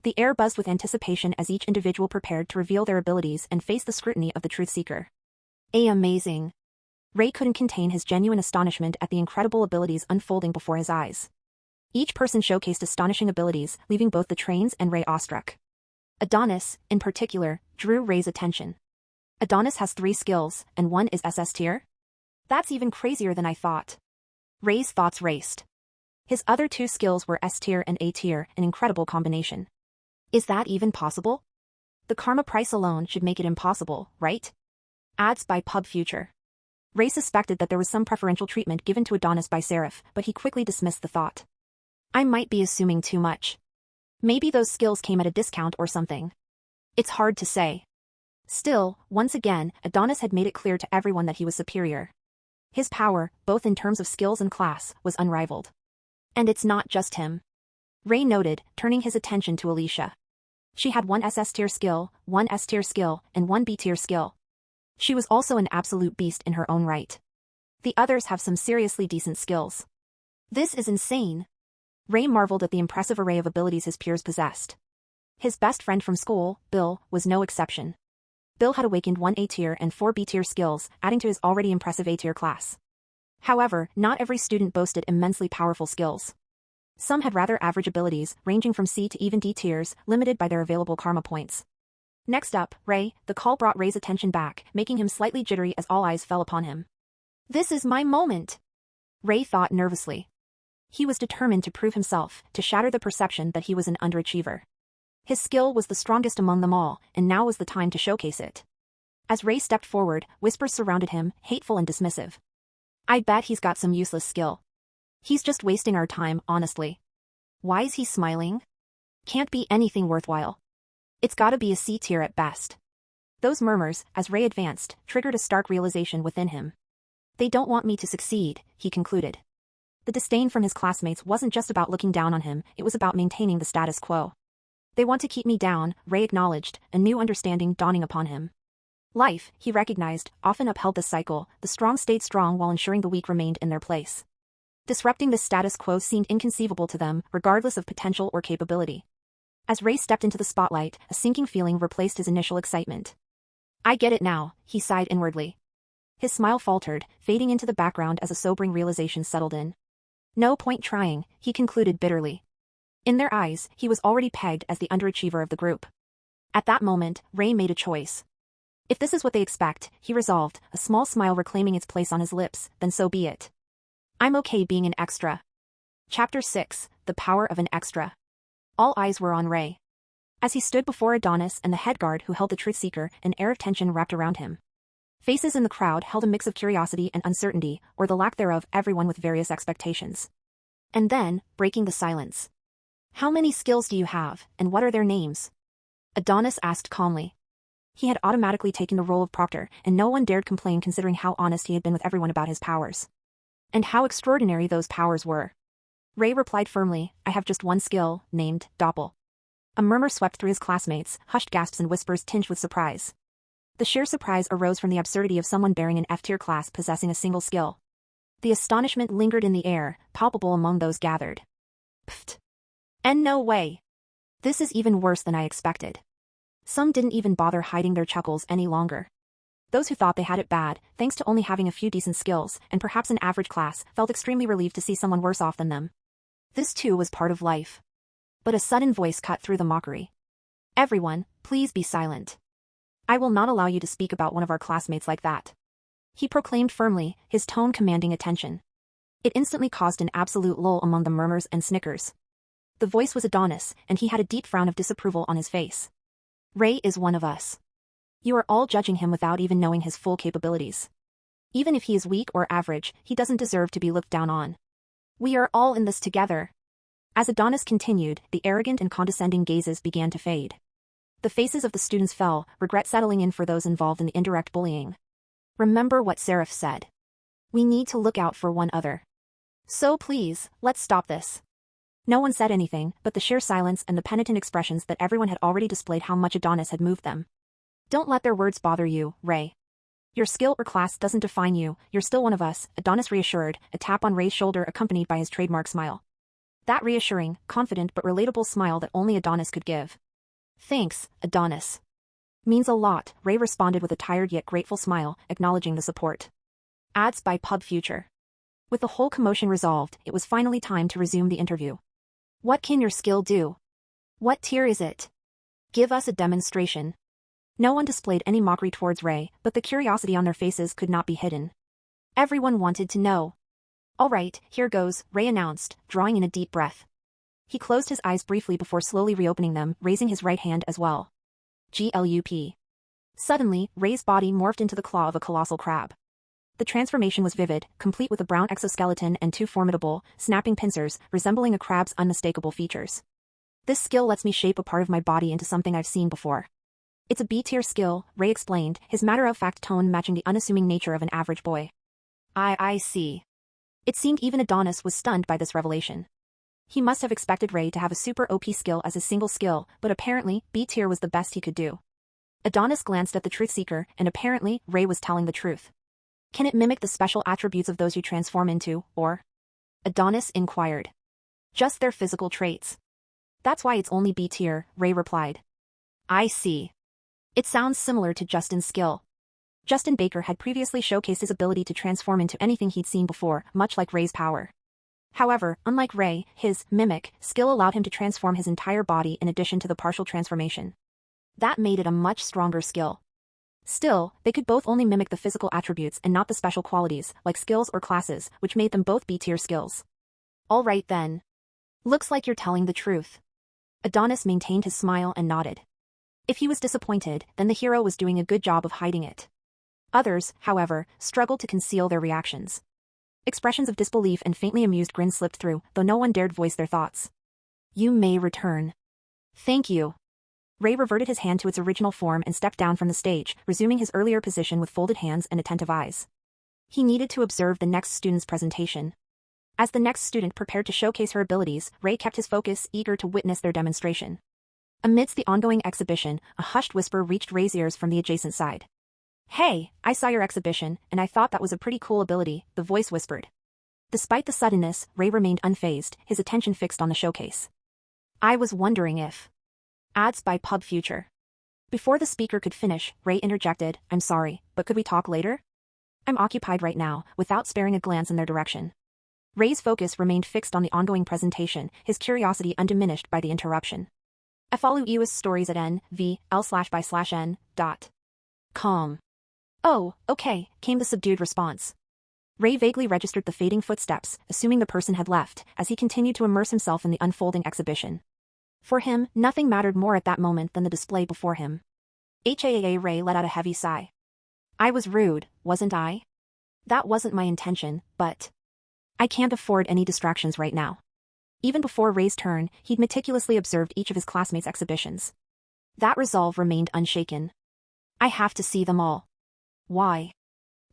The air buzzed with anticipation as each individual prepared to reveal their abilities and face the scrutiny of the truth seeker. Amazing. Ray couldn't contain his genuine astonishment at the incredible abilities unfolding before his eyes. Each person showcased astonishing abilities, leaving both the trains and Ray awestruck. Adonis, in particular, drew Ray's attention. Adonis has 3 skills, and one is SS tier? That's even crazier than I thought. Ray's thoughts raced. His other 2 skills were S tier and A tier, an incredible combination. Is that even possible? The karma price alone should make it impossible, right? Ads by Pub Future. Ray suspected that there was some preferential treatment given to Adonis by Seraph, but he quickly dismissed the thought. I might be assuming too much. Maybe those skills came at a discount or something. It's hard to say. Still, once again, Adonis had made it clear to everyone that he was superior. His power, both in terms of skills and class, was unrivaled. And it's not just him. Ray noted, turning his attention to Alicia. She had 1 SS tier skill, 1 S tier skill, and 1 B tier skill. She was also an absolute beast in her own right. The others have some seriously decent skills. This is insane. Ray marveled at the impressive array of abilities his peers possessed. His best friend from school, Bill, was no exception. Bill had awakened 1 A tier and 4 B tier skills, adding to his already impressive A tier class. However, not every student boasted immensely powerful skills. Some had rather average abilities, ranging from C to even D tiers, limited by their available karma points. Next up, Ray, the call brought Ray's attention back, making him slightly jittery as all eyes fell upon him. This is my moment, Ray thought nervously. He was determined to prove himself, to shatter the perception that he was an underachiever. His skill was the strongest among them all, and now was the time to showcase it. As Ray stepped forward, whispers surrounded him, hateful and dismissive. I bet he's got some useless skill. He's just wasting our time, honestly. Why is he smiling? Can't be anything worthwhile. It's gotta be a C tier at best. Those murmurs, as Ray advanced, triggered a stark realization within him. They don't want me to succeed, he concluded. The disdain from his classmates wasn't just about looking down on him, it was about maintaining the status quo. They want to keep me down, Ray acknowledged, a new understanding dawning upon him. Life, he recognized, often upheld this cycle, the strong stayed strong while ensuring the weak remained in their place. Disrupting this status quo seemed inconceivable to them, regardless of potential or capability. As Ray stepped into the spotlight, a sinking feeling replaced his initial excitement. I get it now, he sighed inwardly. His smile faltered, fading into the background as a sobering realization settled in. No point trying, he concluded bitterly. In their eyes, he was already pegged as the underachiever of the group. At that moment, Ray made a choice. If this is what they expect, he resolved, a small smile reclaiming its place on his lips, then so be it. I'm okay being an extra. Chapter 6, The Power of an Extra. All eyes were on Ray. As he stood before Adonis and the head guard who held the truth seeker, an air of tension wrapped around him. Faces in the crowd held a mix of curiosity and uncertainty, or the lack thereof, everyone with various expectations. And then, breaking the silence. How many skills do you have, and what are their names? Adonis asked calmly. He had automatically taken the role of proctor, and no one dared complain considering how honest he had been with everyone about his powers. And how extraordinary those powers were. Ray replied firmly, I have just one skill, named Doppel. A murmur swept through his classmates, hushed gasps and whispers tinged with surprise. The sheer surprise arose from the absurdity of someone bearing an F-tier class possessing a single skill. The astonishment lingered in the air, palpable among those gathered. Pfft. And no way. This is even worse than I expected. Some didn't even bother hiding their chuckles any longer. Those who thought they had it bad, thanks to only having a few decent skills, and perhaps an average class, felt extremely relieved to see someone worse off than them. This too was part of life. But a sudden voice cut through the mockery. Everyone, please be silent. I will not allow you to speak about one of our classmates like that. He proclaimed firmly, his tone commanding attention. It instantly caused an absolute lull among the murmurs and snickers. The voice was Adonis, and he had a deep frown of disapproval on his face. Ray is one of us. You are all judging him without even knowing his full capabilities. Even if he is weak or average, he doesn't deserve to be looked down on. We are all in this together. As Adonis continued, the arrogant and condescending gazes began to fade. The faces of the students fell, regret settling in for those involved in the indirect bullying. Remember what Seraph said. We need to look out for one another. So please, let's stop this. No one said anything, but the sheer silence and the penitent expressions that everyone had already displayed how much Adonis had moved them. Don't let their words bother you, Ray. Your skill or class doesn't define you, you're still one of us, Adonis reassured, a tap on Ray's shoulder accompanied by his trademark smile. That reassuring, confident but relatable smile that only Adonis could give. Thanks, Adonis. Means a lot, Ray responded with a tired yet grateful smile, acknowledging the support. Ads by Pub Future. With the whole commotion resolved, it was finally time to resume the interview. What can your skill do? What tier is it? Give us a demonstration. No one displayed any mockery towards Ray, but the curiosity on their faces could not be hidden. Everyone wanted to know. All right, here goes, Ray announced, drawing in a deep breath. He closed his eyes briefly before slowly reopening them, raising his right hand as well. GLUP. Suddenly, Ray's body morphed into the claw of a colossal crab. The transformation was vivid, complete with a brown exoskeleton and two formidable, snapping pincers, resembling a crab's unmistakable features. This skill lets me shape a part of my body into something I've seen before. It's a B-tier skill, Ray explained, his matter-of-fact tone matching the unassuming nature of an average boy. I see. It seemed even Adonis was stunned by this revelation. He must have expected Ray to have a super OP skill as his single skill, but apparently, B-tier was the best he could do. Adonis glanced at the truth seeker, and apparently, Ray was telling the truth. Can it mimic the special attributes of those you transform into, or? Adonis inquired. Just their physical traits. That's why it's only B-tier, Ray replied. I see. It sounds similar to Justin's skill. Justin Baker had previously showcased his ability to transform into anything he'd seen before, much like Ray's power. However, unlike Ray, his mimic skill allowed him to transform his entire body in addition to the partial transformation. That made it a much stronger skill. Still, they could both only mimic the physical attributes and not the special qualities, like skills or classes, which made them both B-tier skills. All right then. Looks like you're telling the truth. Adonis maintained his smile and nodded. If he was disappointed, then the hero was doing a good job of hiding it. Others, however, struggled to conceal their reactions. Expressions of disbelief and faintly amused grins slipped through, though no one dared voice their thoughts. You may return. Thank you. Ray reverted his hand to its original form and stepped down from the stage, resuming his earlier position with folded hands and attentive eyes. He needed to observe the next student's presentation. As the next student prepared to showcase her abilities, Ray kept his focus, eager to witness their demonstration. Amidst the ongoing exhibition, a hushed whisper reached Ray's ears from the adjacent side. Hey, I saw your exhibition, and I thought that was a pretty cool ability, the voice whispered. Despite the suddenness, Ray remained unfazed, his attention fixed on the showcase. I was wondering if... Ads by Pub Future. Before the speaker could finish, Ray interjected, I'm sorry, but could we talk later? I'm occupied right now, without sparing a glance in their direction. Ray's focus remained fixed on the ongoing presentation, his curiosity undiminished by the interruption. I follow EWS stories at nvl/by/n.com. Oh, okay, came the subdued response. Ray vaguely registered the fading footsteps, assuming the person had left, as he continued to immerse himself in the unfolding exhibition. For him, nothing mattered more at that moment than the display before him. Ray let out a heavy sigh. I was rude, wasn't I? That wasn't my intention, but I can't afford any distractions right now. Even before Ray's turn, he'd meticulously observed each of his classmates' exhibitions. That resolve remained unshaken. I have to see them all. Why?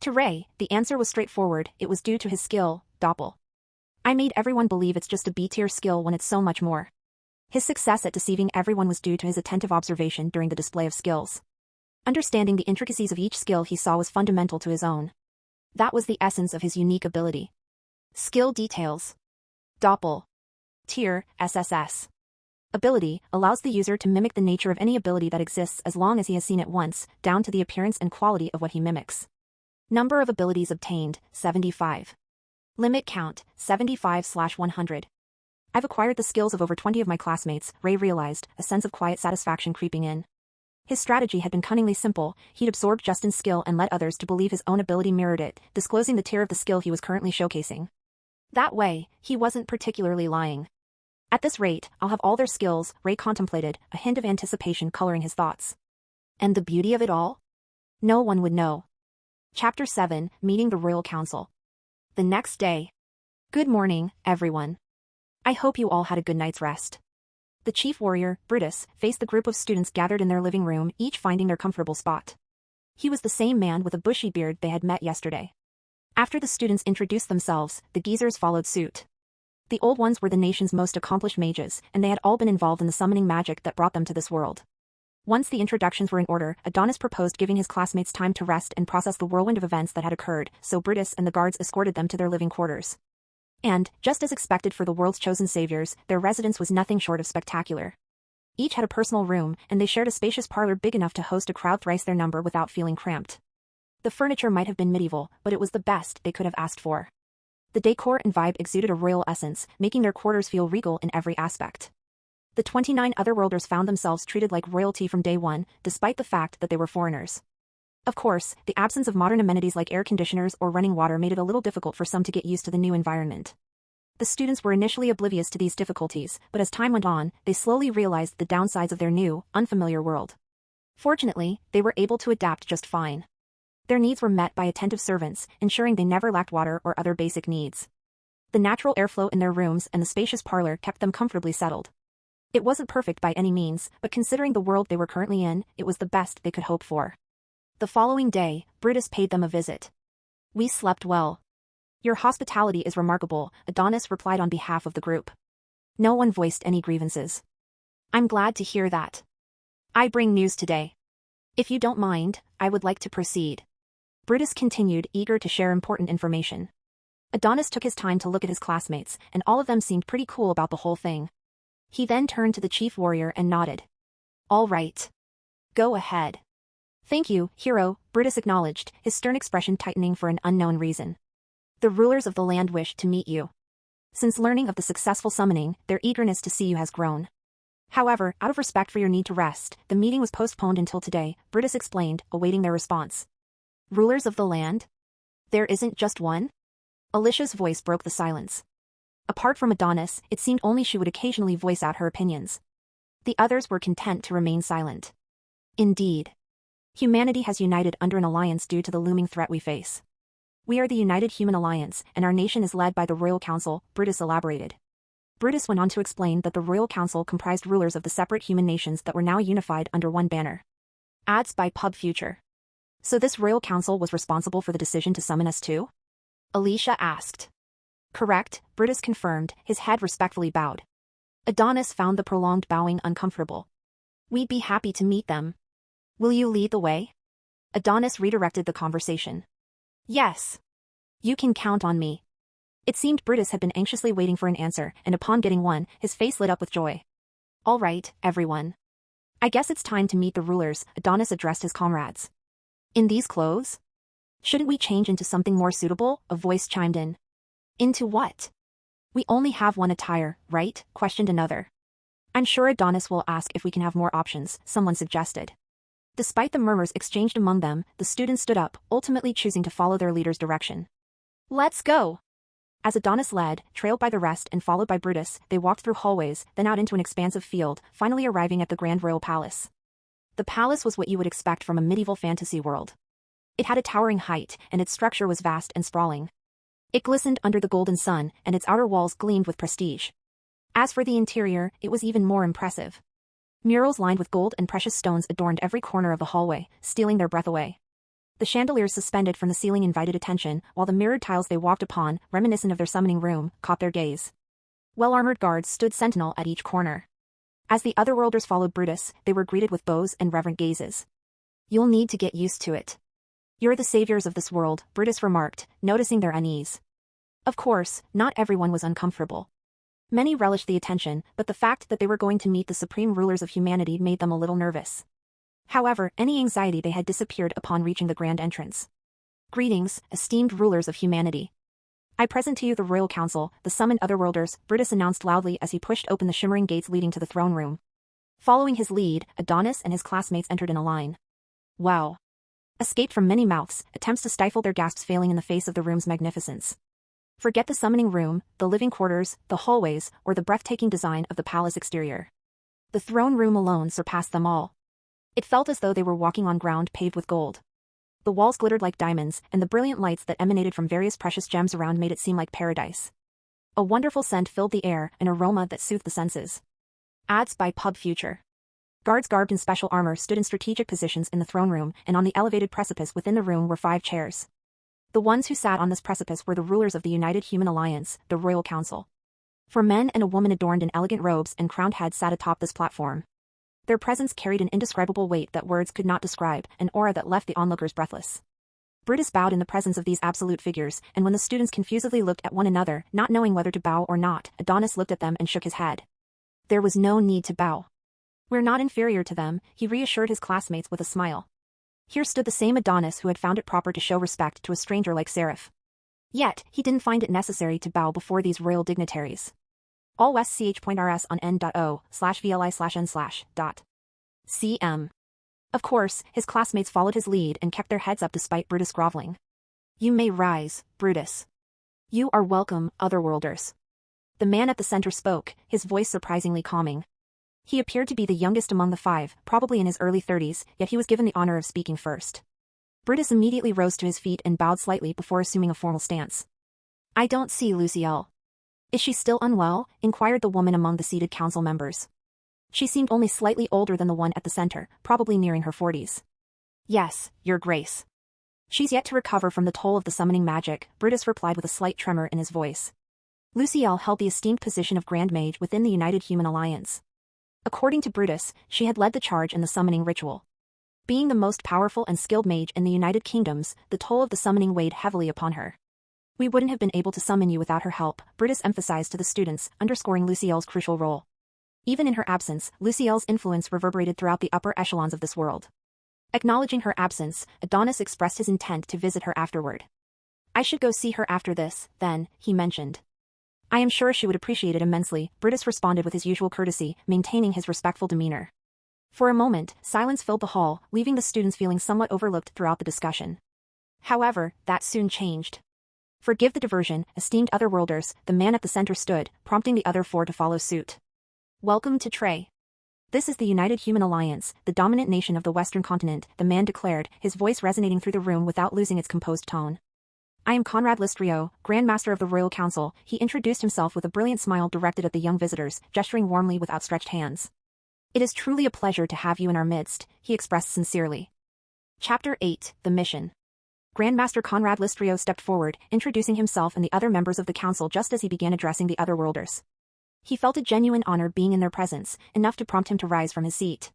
To Ray, the answer was straightforward. It was due to his skill, Doppel. I made everyone believe it's just a B-tier skill when it's so much more. His success at deceiving everyone was due to his attentive observation during the display of skills. Understanding the intricacies of each skill he saw was fundamental to his own. That was the essence of his unique ability. Skill details. Doppel. Tier, SSS. Ability, allows the user to mimic the nature of any ability that exists as long as he has seen it once, down to the appearance and quality of what he mimics. Number of abilities obtained, 75. Limit count, 75/100. I've acquired the skills of over 20 of my classmates, Ray realized, a sense of quiet satisfaction creeping in. His strategy had been cunningly simple. He'd absorbed Justin's skill and led others to believe his own ability mirrored it, disclosing the tier of the skill he was currently showcasing. That way, he wasn't particularly lying. At this rate, I'll have all their skills, Ray contemplated, a hint of anticipation coloring his thoughts. And the beauty of it all? No one would know. Chapter 7, Meeting the Royal Council. The next day. Good morning, everyone. I hope you all had a good night's rest. The chief warrior, Brutus, faced the group of students gathered in their living room, each finding their comfortable spot. He was the same man with a bushy beard they had met yesterday. After the students introduced themselves, the geezers followed suit. The old ones were the nation's most accomplished mages, and they had all been involved in the summoning magic that brought them to this world. Once the introductions were in order, Adonis proposed giving his classmates time to rest and process the whirlwind of events that had occurred, so Brutus and the guards escorted them to their living quarters. And, just as expected for the world's chosen saviors, their residence was nothing short of spectacular. Each had a personal room, and they shared a spacious parlor big enough to host a crowd thrice their number without feeling cramped. The furniture might have been medieval, but it was the best they could have asked for. The decor and vibe exuded a royal essence, making their quarters feel regal in every aspect. The 29 otherworlders found themselves treated like royalty from day one, despite the fact that they were foreigners. Of course, the absence of modern amenities like air conditioners or running water made it a little difficult for some to get used to the new environment. The students were initially oblivious to these difficulties, but as time went on, they slowly realized the downsides of their new, unfamiliar world. Fortunately, they were able to adapt just fine. Their needs were met by attentive servants, ensuring they never lacked water or other basic needs. The natural airflow in their rooms and the spacious parlor kept them comfortably settled. It wasn't perfect by any means, but considering the world they were currently in, it was the best they could hope for. The following day, Brutus paid them a visit. We slept well. Your hospitality is remarkable, Adonis replied on behalf of the group. No one voiced any grievances. I'm glad to hear that. I bring news today. If you don't mind, I would like to proceed. Brutus continued, eager to share important information. Adonis took his time to look at his classmates, and all of them seemed pretty cool about the whole thing. He then turned to the chief warrior and nodded. All right. Go ahead. Thank you, hero, Brutus acknowledged, his stern expression tightening for an unknown reason. The rulers of the land wish to meet you. Since learning of the successful summoning, their eagerness to see you has grown. However, out of respect for your need to rest, the meeting was postponed until today, Brutus explained, awaiting their response. Rulers of the land? There isn't just one? Alicia's voice broke the silence. Apart from Adonis, it seemed only she would occasionally voice out her opinions. The others were content to remain silent. Indeed. Humanity has united under an alliance due to the looming threat we face. We are the United Human Alliance, and our nation is led by the Royal Council, Brutus elaborated. Brutus went on to explain that the Royal Council comprised rulers of the separate human nations that were now unified under one banner. Ads by Pub Future. So this Royal Council was responsible for the decision to summon us too? Alicia asked. Correct, Brutus confirmed, his head respectfully bowed. Adonis found the prolonged bowing uncomfortable. We'd be happy to meet them. Will you lead the way? Adonis redirected the conversation. Yes. You can count on me. It seemed Brutus had been anxiously waiting for an answer, and upon getting one, his face lit up with joy. All right, everyone. I guess it's time to meet the rulers, Adonis addressed his comrades. In these clothes? Shouldn't we change into something more suitable? A voice chimed in. Into what? We only have one attire, right? Questioned another. I'm sure Adonis will ask if we can have more options, someone suggested. Despite the murmurs exchanged among them, the students stood up, ultimately choosing to follow their leader's direction. Let's go! As Adonis led, trailed by the rest and followed by Brutus, they walked through hallways, then out into an expansive field, finally arriving at the Grand Royal Palace. The palace was what you would expect from a medieval fantasy world. It had a towering height, and its structure was vast and sprawling. It glistened under the golden sun, and its outer walls gleamed with prestige. As for the interior, it was even more impressive. Murals lined with gold and precious stones adorned every corner of the hallway, stealing their breath away. The chandeliers suspended from the ceiling invited attention, while the mirrored tiles they walked upon, reminiscent of their summoning room, caught their gaze. Well-armored guards stood sentinel at each corner. As the otherworlders followed Brutus, they were greeted with bows and reverent gazes. You'll need to get used to it. You're the saviors of this world, Brutus remarked, noticing their unease. Of course, not everyone was uncomfortable. Many relished the attention, but the fact that they were going to meet the supreme rulers of humanity made them a little nervous. However, any anxiety they had disappeared upon reaching the grand entrance. Greetings, esteemed rulers of humanity. I present to you the Royal Council, the summoned otherworlders, Brutus announced loudly as he pushed open the shimmering gates leading to the throne room. Following his lead, Adonis and his classmates entered in a line. Wow! Escaped from many mouths, attempts to stifle their gasps failing in the face of the room's magnificence. Forget the summoning room, the living quarters, the hallways, or the breathtaking design of the palace exterior. The throne room alone surpassed them all. It felt as though they were walking on ground paved with gold. The walls glittered like diamonds, and the brilliant lights that emanated from various precious gems around made it seem like paradise. A wonderful scent filled the air, an aroma that soothed the senses. Ads by Pub Future. Guards garbed in special armor stood in strategic positions in the throne room, and on the elevated precipice within the room were 5 chairs. The ones who sat on this precipice were the rulers of the United Human Alliance, the Royal Council. 4 men and a woman adorned in elegant robes and crowned heads sat atop this platform. Their presence carried an indescribable weight that words could not describe, an aura that left the onlookers breathless. Brutus bowed in the presence of these absolute figures, and when the students confusedly looked at one another, not knowing whether to bow or not, Adonis looked at them and shook his head. There was no need to bow. We're not inferior to them, he reassured his classmates with a smile. Here stood the same Adonis who had found it proper to show respect to a stranger like Seraph. Yet, he didn't find it necessary to bow before these royal dignitaries. All west ch.rs on n.o/vli/n/.cm. Of course, his classmates followed his lead and kept their heads up despite Brutus groveling. You may rise, Brutus. You are welcome, otherworlders. The man at the center spoke, his voice surprisingly calming. He appeared to be the youngest among the 5, probably in his early 30s, yet he was given the honor of speaking first. Brutus immediately rose to his feet and bowed slightly before assuming a formal stance. I don't see Lucielle. Is she still unwell? Inquired the woman among the seated council members. She seemed only slightly older than the one at the center, probably nearing her 40s. Yes, Your Grace. She's yet to recover from the toll of the summoning magic, Brutus replied with a slight tremor in his voice. Lucielle held the esteemed position of Grand Mage within the United Human Alliance. According to Brutus, she had led the charge in the summoning ritual. Being the most powerful and skilled mage in the United Kingdoms, the toll of the summoning weighed heavily upon her. We wouldn't have been able to summon you without her help, Brutus emphasized to the students, underscoring Lucielle's crucial role. Even in her absence, Lucielle's influence reverberated throughout the upper echelons of this world. Acknowledging her absence, Adonis expressed his intent to visit her afterward. I should go see her after this, then, he mentioned. I am sure she would appreciate it immensely, Brutus responded with his usual courtesy, maintaining his respectful demeanor. For a moment, silence filled the hall, leaving the students feeling somewhat overlooked throughout the discussion. However, that soon changed. Forgive the diversion, esteemed otherworlders, the man at the center stood, prompting the other 4 to follow suit. Welcome to Trey. This is the United Human Alliance, the dominant nation of the Western continent, the man declared, his voice resonating through the room without losing its composed tone. I am Conrad Listrio, Grand Master of the Royal Council, he introduced himself with a brilliant smile directed at the young visitors, gesturing warmly with outstretched hands. It is truly a pleasure to have you in our midst, he expressed sincerely. Chapter 8, The Mission. Grand Master Conrad Listrio stepped forward, introducing himself and the other members of the council just as he began addressing the otherworlders. He felt a genuine honor being in their presence, enough to prompt him to rise from his seat.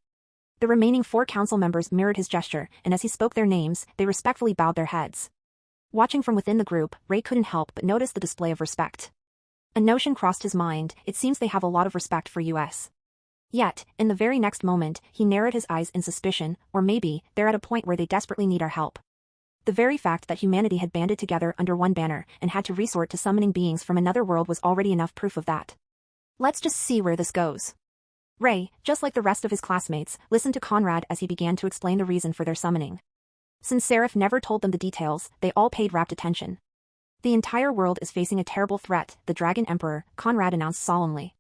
The remaining 4 council members mirrored his gesture, and as he spoke their names, they respectfully bowed their heads. Watching from within the group, Ray couldn't help but notice the display of respect. A notion crossed his mind, it seems they have a lot of respect for us. Yet, in the very next moment, he narrowed his eyes in suspicion, or maybe, they're at a point where they desperately need our help. The very fact that humanity had banded together under one banner and had to resort to summoning beings from another world was already enough proof of that. Let's just see where this goes. Ray, just like the rest of his classmates, listened to Conrad as he began to explain the reason for their summoning. Since Seraph never told them the details, they all paid rapt attention. The entire world is facing a terrible threat, the Dragon Emperor, Conrad announced solemnly.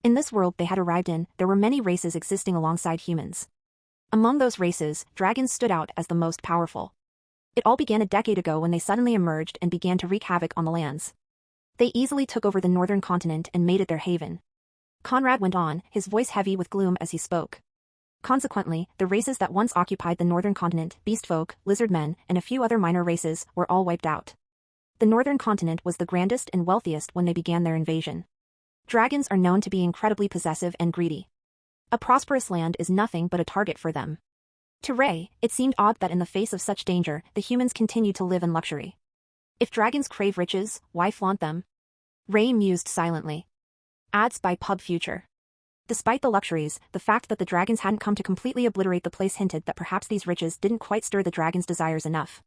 In this world they had arrived in, there were many races existing alongside humans. Among those races, dragons stood out as the most powerful. It all began a decade ago when they suddenly emerged and began to wreak havoc on the lands. They easily took over the northern continent and made it their haven. Conrad went on, his voice heavy with gloom as he spoke. Consequently, the races that once occupied the northern continent, beastfolk, lizardmen, and a few other minor races, were all wiped out. The northern continent was the grandest and wealthiest when they began their invasion. Dragons are known to be incredibly possessive and greedy. A prosperous land is nothing but a target for them. To Ray, it seemed odd that in the face of such danger, the humans continued to live in luxury. If dragons crave riches, why flaunt them? Ray mused silently. Ads by Pub Future. Despite the luxuries, the fact that the dragons hadn't come to completely obliterate the place hinted that perhaps these riches didn't quite stir the dragons' desires enough.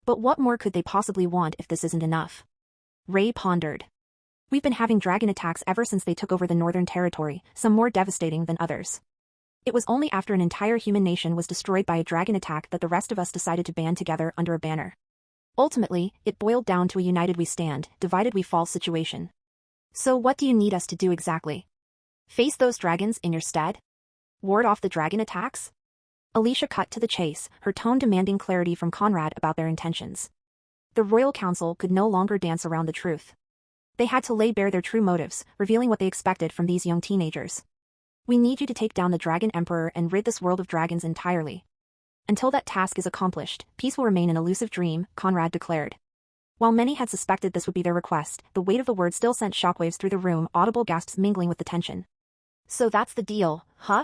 But what more could they possibly want if this isn't enough? Ray pondered. We've been having dragon attacks ever since they took over the northern territory, some more devastating than others. It was only after an entire human nation was destroyed by a dragon attack that the rest of us decided to band together under a banner. Ultimately, it boiled down to a united we stand, divided we fall situation. So what do you need us to do exactly? Face those dragons in your stead? Ward off the dragon attacks? Alicia cut to the chase, her tone demanding clarity from Conrad about their intentions. The Royal Council could no longer dance around the truth. They had to lay bare their true motives, revealing what they expected from these young teenagers. We need you to take down the Dragon Emperor and rid this world of dragons entirely. Until that task is accomplished, peace will remain an elusive dream, Conrad declared. While many had suspected this would be their request, the weight of the word still sent shockwaves through the room, audible gasps mingling with the tension. So that's the deal, huh?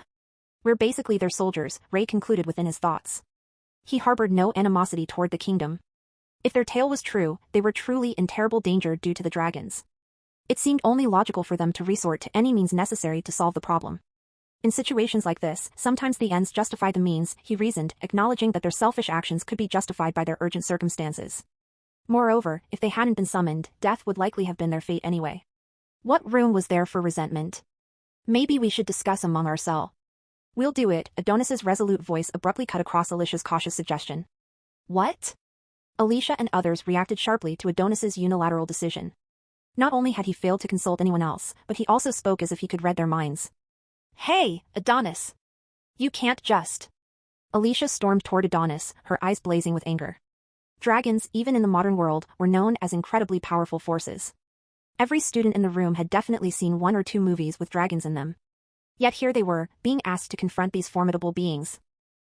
We're basically their soldiers, Ray concluded within his thoughts. He harbored no animosity toward the kingdom. If their tale was true, they were truly in terrible danger due to the dragons. It seemed only logical for them to resort to any means necessary to solve the problem. In situations like this, sometimes the ends justify the means, he reasoned, acknowledging that their selfish actions could be justified by their urgent circumstances. Moreover, if they hadn't been summoned, death would likely have been their fate anyway. What room was there for resentment? Maybe we should discuss among ourselves. We'll do it, Adonis's resolute voice abruptly cut across Alicia's cautious suggestion. What? Alicia and others reacted sharply to Adonis's unilateral decision. Not only had he failed to consult anyone else, but he also spoke as if he could read their minds. Hey, Adonis! You can't just... Alicia stormed toward Adonis, her eyes blazing with anger. Dragons, even in the modern world, were known as incredibly powerful forces. Every student in the room had definitely seen one or two movies with dragons in them. Yet here they were, being asked to confront these formidable beings.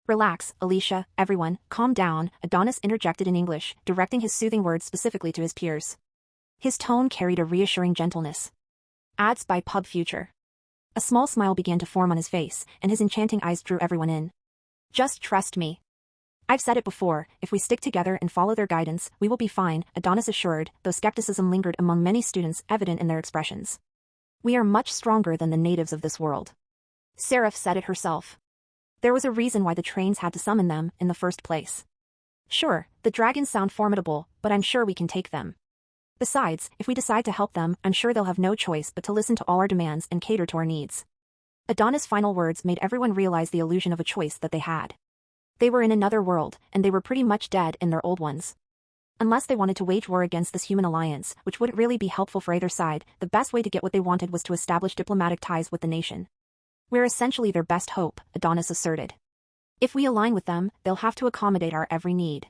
Relax, Alicia, everyone, calm down, Adonis interjected in English, directing his soothing words specifically to his peers. His tone carried a reassuring gentleness. Ads by Pub Future. A small smile began to form on his face, and his enchanting eyes drew everyone in. Just trust me. I've said it before, if we stick together and follow their guidance, we will be fine, Adonis assured, though skepticism lingered among many students evident in their expressions. We are much stronger than the natives of this world. Seraph said it herself. There was a reason why the trains had to summon them in the first place. Sure, the dragons sound formidable, but I'm sure we can take them. Besides, if we decide to help them, I'm sure they'll have no choice but to listen to all our demands and cater to our needs. Adonis' final words made everyone realize the illusion of a choice that they had. They were in another world, and they were pretty much dead in their old ones. Unless they wanted to wage war against this human alliance, which wouldn't really be helpful for either side, the best way to get what they wanted was to establish diplomatic ties with the nation. We're essentially their best hope, Adonis asserted. If we align with them, they'll have to accommodate our every need.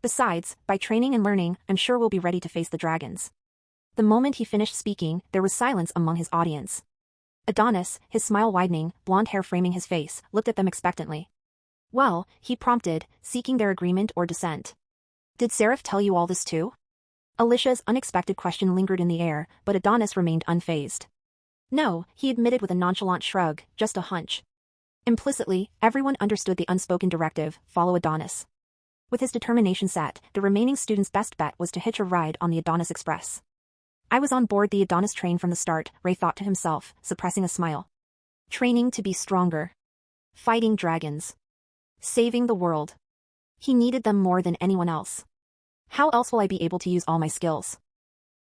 Besides, by training and learning, I'm sure we'll be ready to face the dragons. The moment he finished speaking, there was silence among his audience. Adonis, his smile widening, blonde hair framing his face, looked at them expectantly. Well, he prompted, seeking their agreement or dissent. Did Seraph tell you all this too? Alicia's unexpected question lingered in the air, but Adonis remained unfazed. No, he admitted with a nonchalant shrug, just a hunch. Implicitly, everyone understood the unspoken directive, follow Adonis. With his determination set, the remaining student's best bet was to hitch a ride on the Adonis Express. I was on board the Adonis train from the start, Ray thought to himself, suppressing a smile. Training to be stronger. Fighting dragons. Saving the world. He needed them more than anyone else. How else will I be able to use all my skills?